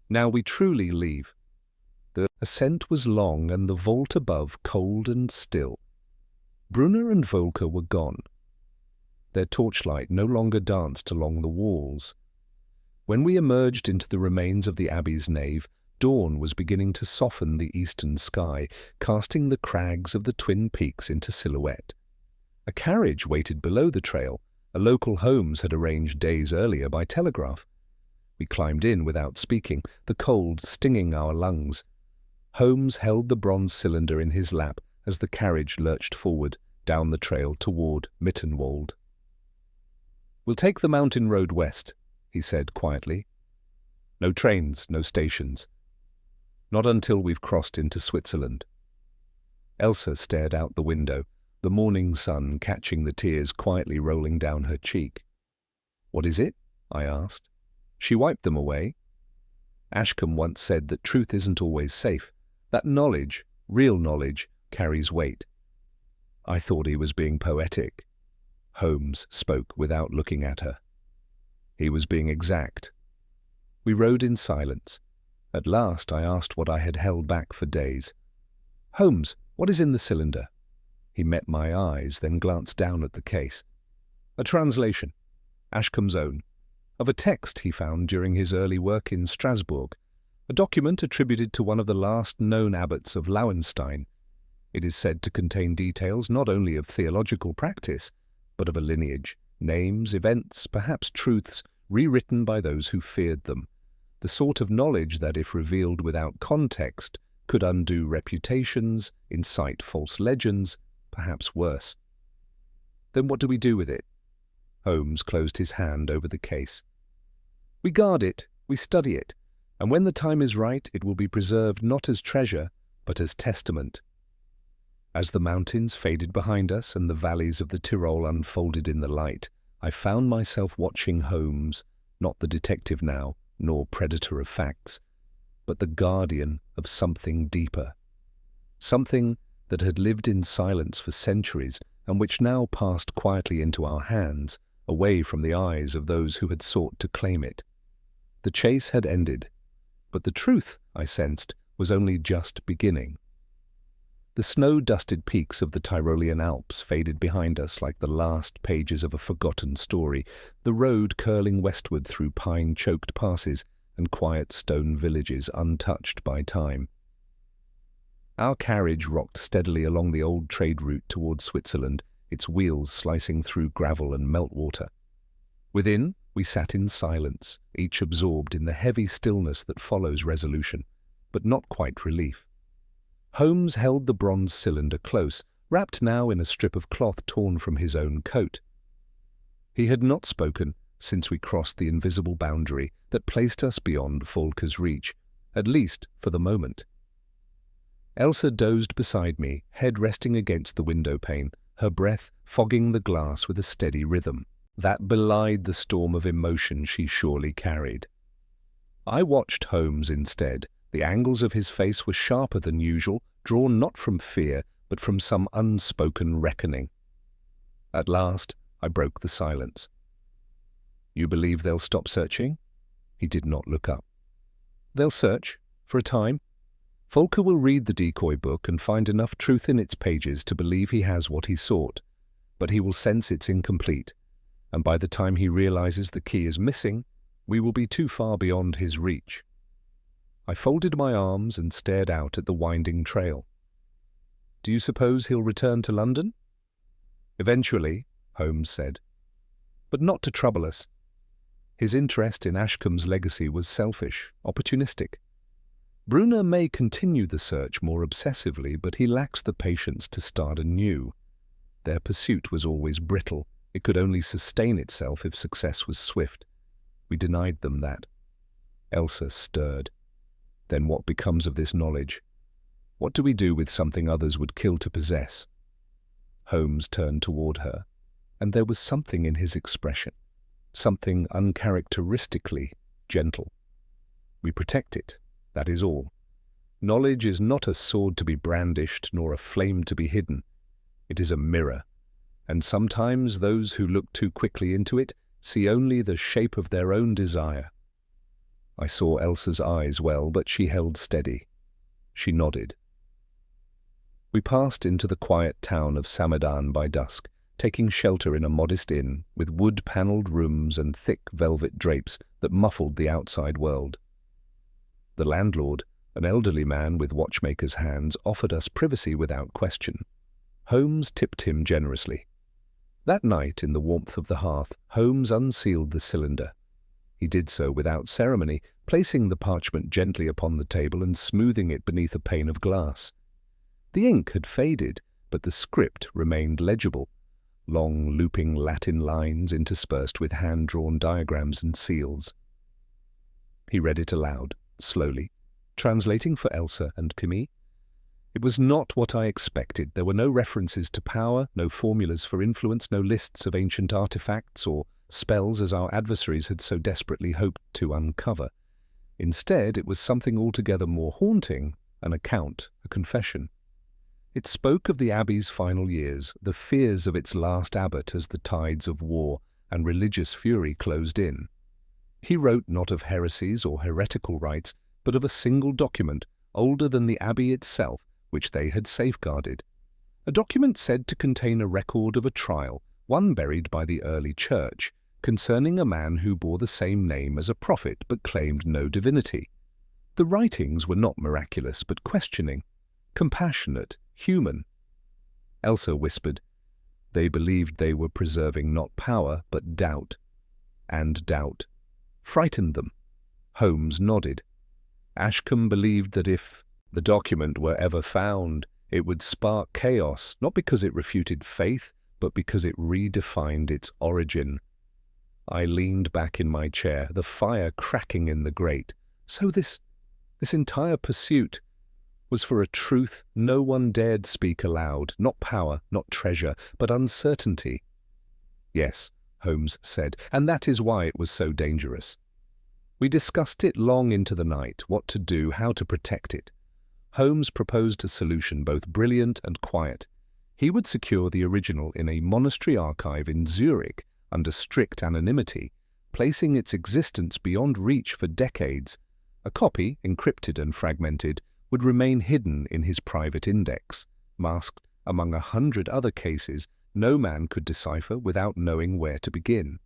Now we truly leave. The ascent was long and the vault above cold and still. Brunner and Volker were gone. Their torchlight no longer danced along the walls. When we emerged into the remains of the abbey's nave, dawn was beginning to soften the eastern sky, casting the crags of the twin peaks into silhouette. A carriage waited below the trail. A local Holmes had arranged days earlier by telegraph. We climbed in without speaking, the cold stinging our lungs. Holmes held the bronze cylinder in his lap as the carriage lurched forward down the trail toward Mittenwald. "We'll take the mountain road west," he said quietly. "No trains, no stations. Not until we've crossed into Switzerland." Elsa stared out the window, the morning sun catching the tears quietly rolling down her cheek. "What is it?" I asked. She wiped them away. Ashcombe once said that truth isn't always safe, that knowledge, real knowledge, carries weight. I thought he was being poetic. Holmes spoke without looking at her. He was being exact. We rode in silence. At last I asked what I had held back for days. "Holmes, what is in the cylinder?" He met my eyes, then glanced down at the case. "A translation, Ashcombe's own, of a text he found during his early work in Strasbourg, a document attributed to one of the last known abbots of Lauenstein. It is said to contain details not only of theological practice, but of a lineage, names, events, perhaps truths, rewritten by those who feared them, the sort of knowledge that, if revealed without context, could undo reputations, incite false legends, perhaps worse. Then what do we do with it?" Holmes closed his hand over the case. "We guard it, we study it, and when the time is right, it will be preserved not as treasure, but as testament." As the mountains faded behind us and the valleys of the Tyrol unfolded in the light, I found myself watching Holmes, not the detective now, nor predator of facts, but the guardian of something deeper. Something that had lived in silence for centuries and which now passed quietly into our hands, away from the eyes of those who had sought to claim it. The chase had ended, but the truth, I sensed, was only just beginning. The snow-dusted peaks of the Tyrolean Alps faded behind us like the last pages of a forgotten story, the road curling westward through pine-choked passes and quiet stone villages untouched by time. Our carriage rocked steadily along the old trade route toward Switzerland, its wheels slicing through gravel and meltwater. Within, we sat in silence, each absorbed in the heavy stillness that follows resolution, but not quite relief. Holmes held the bronze cylinder close, wrapped now in a strip of cloth torn from his own coat. He had not spoken since we crossed the invisible boundary that placed us beyond Volker's reach, at least for the moment. Elsa dozed beside me, head resting against the window pane, her breath fogging the glass with a steady rhythm that belied the storm of emotion she surely carried. I watched Holmes instead. The angles of his face were sharper than usual, drawn not from fear, but from some unspoken reckoning. At last, I broke the silence. "You believe they'll stop searching?" He did not look up. "They'll search, for a time. Volker will read the decoy book and find enough truth in its pages to believe he has what he sought, but he will sense it's incomplete, and by the time he realizes the key is missing, we will be too far beyond his reach." I folded my arms and stared out at the winding trail. "Do you suppose he'll return to London?" "Eventually," Holmes said, "but not to trouble us. His interest in Ashcombe's legacy was selfish, opportunistic. Brunner may continue the search more obsessively, but he lacks the patience to start anew. Their pursuit was always brittle, It could only sustain itself if success was swift. We denied them that. Elsa stirred. Then what becomes of this knowledge? What do we do with something others would kill to possess? Holmes turned toward her, and there was something in his expression, something uncharacteristically gentle. We protect it, that is all. Knowledge is not a sword to be brandished, nor a flame to be hidden. It is a mirror, and sometimes those who look too quickly into it see only the shape of their own desire. I saw Elsa's eyes well, but she held steady. She nodded. We passed into the quiet town of Samadan by dusk, taking shelter in a modest inn with wood-panelled rooms and thick velvet drapes that muffled the outside world. The landlord, an elderly man with watchmaker's hands, offered us privacy without question. Holmes tipped him generously. That night, in the warmth of the hearth, Holmes unsealed the cylinder. He did so without ceremony, placing the parchment gently upon the table and smoothing it beneath a pane of glass. The ink had faded, but the script remained legible, long looping Latin lines interspersed with hand-drawn diagrams and seals. He read it aloud, slowly, translating for Elsa and Camille. It was not what I expected. There were no references to power, no formulas for influence, no lists of ancient artifacts or spells as our adversaries had so desperately hoped to uncover. Instead, it was something altogether more haunting, an account, a confession. It spoke of the abbey's final years, the fears of its last abbot as the tides of war and religious fury closed in. He wrote not of heresies or heretical rites, but of a single document, older than the abbey itself, which they had safeguarded. A document said to contain a record of a trial, one buried by the early church, concerning a man who bore the same name as a prophet but claimed no divinity. The writings were not miraculous, but questioning, compassionate, human. Elsa whispered, "They believed they were preserving not power, but doubt." And doubt frightened them. Holmes nodded. Ashcombe believed that if the document were ever found, it would spark chaos, not because it refuted faith, but because it redefined its origin. I leaned back in my chair, the fire cracking in the grate. So this entire pursuit was for a truth no one dared speak aloud, not power, not treasure, but uncertainty. Yes, Holmes said, and that is why it was so dangerous. We discussed it long into the night, what to do, how to protect it. Holmes proposed a solution both brilliant and quiet. He would secure the original in a monastery archive in Zurich under strict anonymity, placing its existence beyond reach for decades. A copy, encrypted and fragmented, would remain hidden in his private index, masked among 100 other cases no man could decipher without knowing where to begin.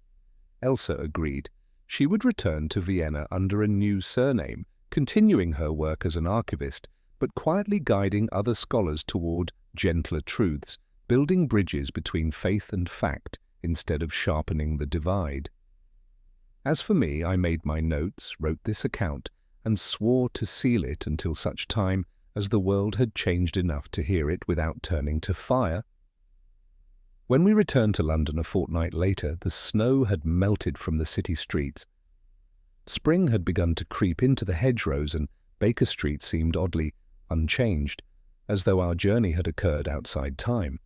Elsa agreed. She would return to Vienna under a new surname, continuing her work as an archivist, but quietly guiding other scholars toward gentler truths, building bridges between faith and fact instead of sharpening the divide. As for me, I made my notes, wrote this account, and swore to seal it until such time as the world had changed enough to hear it without turning to fire. When we returned to London a fortnight later, the snow had melted from the city streets. Spring had begun to creep into the hedgerows, and Baker Street seemed oddly unchanged, as though our journey had occurred outside time.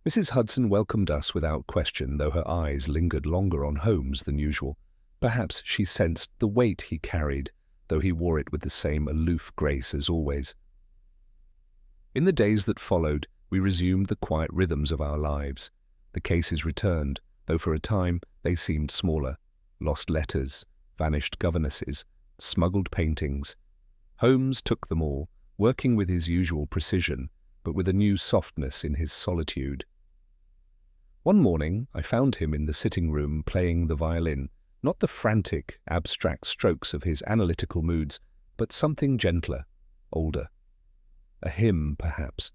Mrs. Hudson welcomed us without question, though her eyes lingered longer on Holmes than usual. Perhaps she sensed the weight he carried, though he wore it with the same aloof grace as always. In the days that followed, we resumed the quiet rhythms of our lives. The cases returned, though for a time they seemed smaller. Lost letters, vanished governesses, smuggled paintings. Holmes took them all, working with his usual precision, but with a new softness in his solitude. One morning I found him in the sitting room playing the violin, not the frantic, abstract strokes of his analytical moods, but something gentler, older. A hymn, perhaps.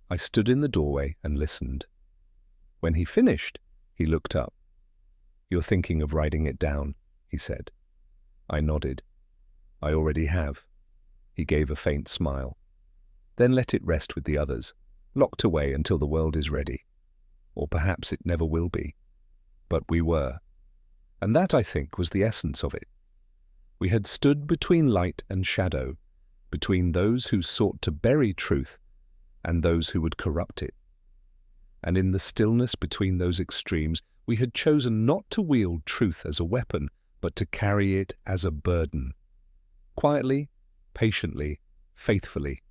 I stood in the doorway and listened. When he finished, he looked up. "You're thinking of writing it down," he said. I nodded. "I already have." He gave a faint smile. "Then let it rest with the others, locked away until the world is ready." or perhaps it never will be. But we were. And that, I think, was the essence of it. We had stood between light and shadow, between those who sought to bury truth and those who would corrupt it. And in the stillness between those extremes, we had chosen not to wield truth as a weapon, but to carry it as a burden. Quietly, patiently, faithfully.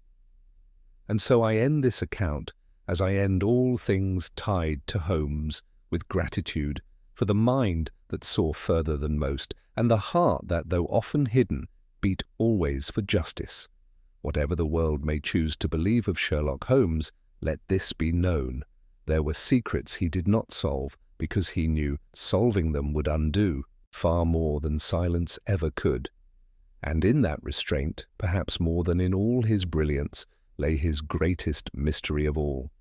And so I end this account, as I end all things tied to Holmes, with gratitude for the mind that saw further than most, and the heart that, though often hidden, beat always for justice. Whatever the world may choose to believe of Sherlock Holmes, let this be known. There were secrets he did not solve, because he knew solving them would undo far more than silence ever could. And in that restraint, perhaps more than in all his brilliance, lay his greatest mystery of all.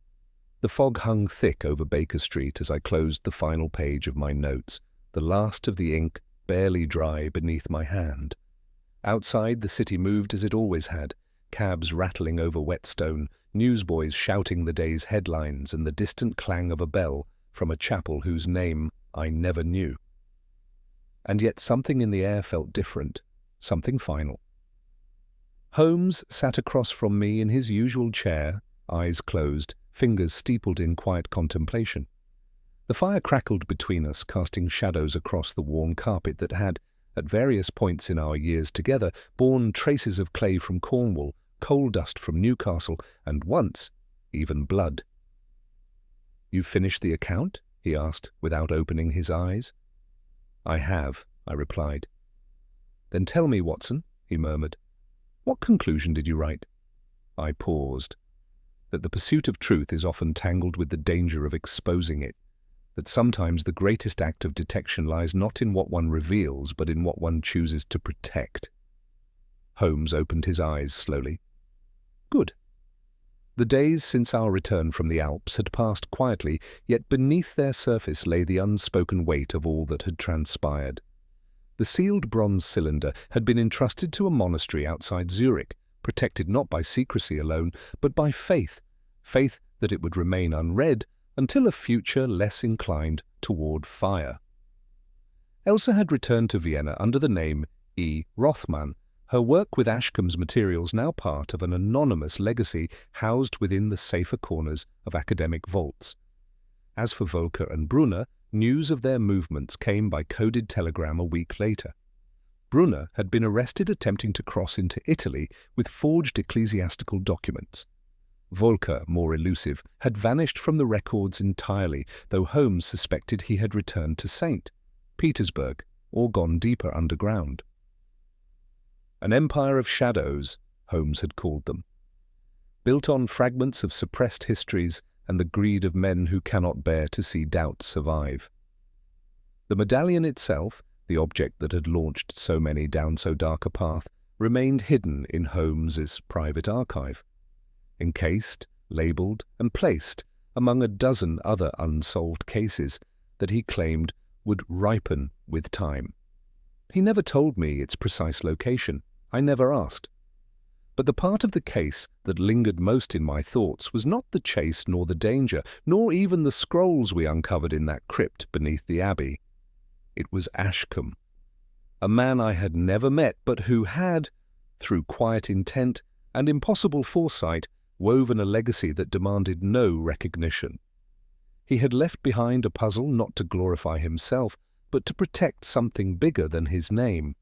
The fog hung thick over Baker Street as I closed the final page of my notes, the last of the ink barely dry beneath my hand. Outside, the city moved as it always had, cabs rattling over Whetstone, newsboys shouting the day's headlines, and the distant clang of a bell from a chapel whose name I never knew. And yet something in the air felt different, something final. Holmes sat across from me in his usual chair, eyes closed, fingers steepled in quiet contemplation. The fire crackled between us, casting shadows across the worn carpet that had, at various points in our years together, borne traces of clay from Cornwall, coal dust from Newcastle, and once, even blood. "You've finished the account?" he asked, without opening his eyes. "I have," I replied. "Then tell me, Watson," he murmured. "What conclusion did you write?" I paused. That the pursuit of truth is often tangled with the danger of exposing it. That sometimes the greatest act of detection lies not in what one reveals, but in what one chooses to protect. Holmes opened his eyes slowly. "Good." The days since our return from the Alps had passed quietly, yet beneath their surface lay the unspoken weight of all that had transpired. The sealed bronze cylinder had been entrusted to a monastery outside Zurich, protected not by secrecy alone, but by faith, faith that it would remain unread until a future less inclined toward fire. Elsa had returned to Vienna under the name E. Rothman, her work with Ashcombe's materials now part of an anonymous legacy housed within the safer corners of academic vaults. As for Volker and Brunner, news of their movements came by coded telegram a week later. Brunner had been arrested attempting to cross into Italy with forged ecclesiastical documents. Volker, more elusive, had vanished from the records entirely, though Holmes suspected he had returned to St. Petersburg or gone deeper underground. An empire of shadows, Holmes had called them, built on fragments of suppressed histories and the greed of men who cannot bear to see doubt survive. The medallion itself, the object that had launched so many down so dark a path, remained hidden in Holmes's private archive, encased, labelled, and placed among a dozen other unsolved cases that he claimed would ripen with time. He never told me its precise location. I never asked. But the part of the case that lingered most in my thoughts was not the chase nor the danger, nor even the scrolls we uncovered in that crypt beneath the abbey. It was Ashcombe, a man I had never met, but who had, through quiet intent and impossible foresight, woven a legacy that demanded no recognition. He had left behind a puzzle not to glorify himself, but to protect something bigger than his name.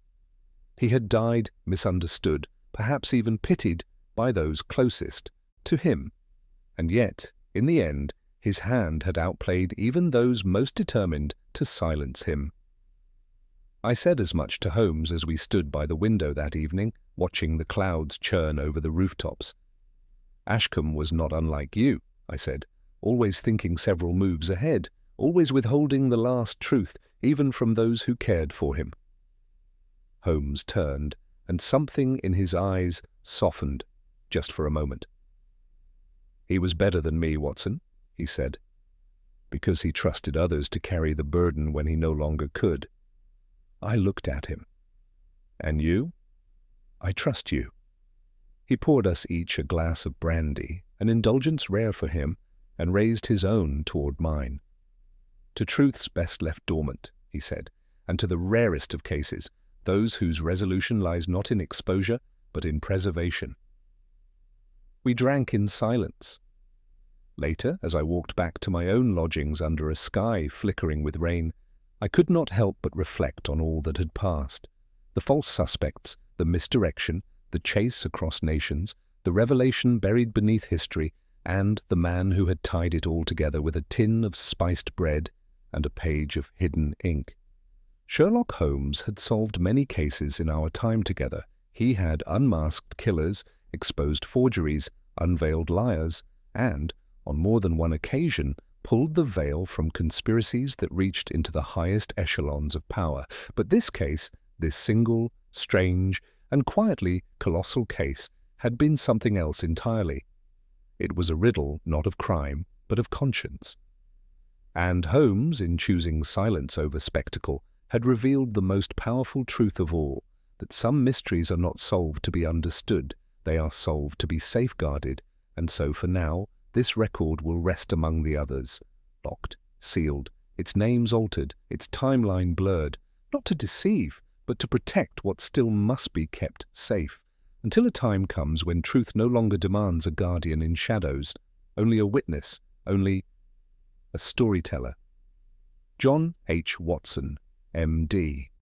He had died misunderstood, perhaps even pitied by those closest to him. And yet, in the end, his hand had outplayed even those most determined to silence him. I said as much to Holmes as we stood by the window that evening, watching the clouds churn over the rooftops. "Ashcombe was not unlike you," I said, "always thinking several moves ahead, always withholding the last truth, even from those who cared for him." Holmes turned, and something in his eyes softened, just for a moment. "He was better than me, Watson," he said, "because he trusted others to carry the burden when he no longer could." I looked at him. "And you?" "I trust you." He poured us each a glass of brandy, an indulgence rare for him, and raised his own toward mine. "To truths best left dormant," he said, "and to the rarest of cases, those whose resolution lies not in exposure, but in preservation." We drank in silence. Later, as I walked back to my own lodgings under a sky flickering with rain, I could not help but reflect on all that had passed. The false suspects, the misdirection, the chase across nations, the revelation buried beneath history, and the man who had tied it all together with a tin of spiced bread and a page of hidden ink. Sherlock Holmes had solved many cases in our time together. He had unmasked killers, exposed forgeries, unveiled liars, and, on more than one occasion, pulled the veil from conspiracies that reached into the highest echelons of power. But this case, this single, strange, and quietly colossal case, had been something else entirely. It was a riddle not of crime, but of conscience. And Holmes, in choosing silence over spectacle, had revealed the most powerful truth of all, that some mysteries are not solved to be understood, they are solved to be safeguarded, and so for now, this record will rest among the others, locked, sealed, its names altered, its timeline blurred, not to deceive, but to protect what still must be kept safe, until a time comes when truth no longer demands a guardian in shadows, only a witness, only a storyteller. John H. Watson, M.D.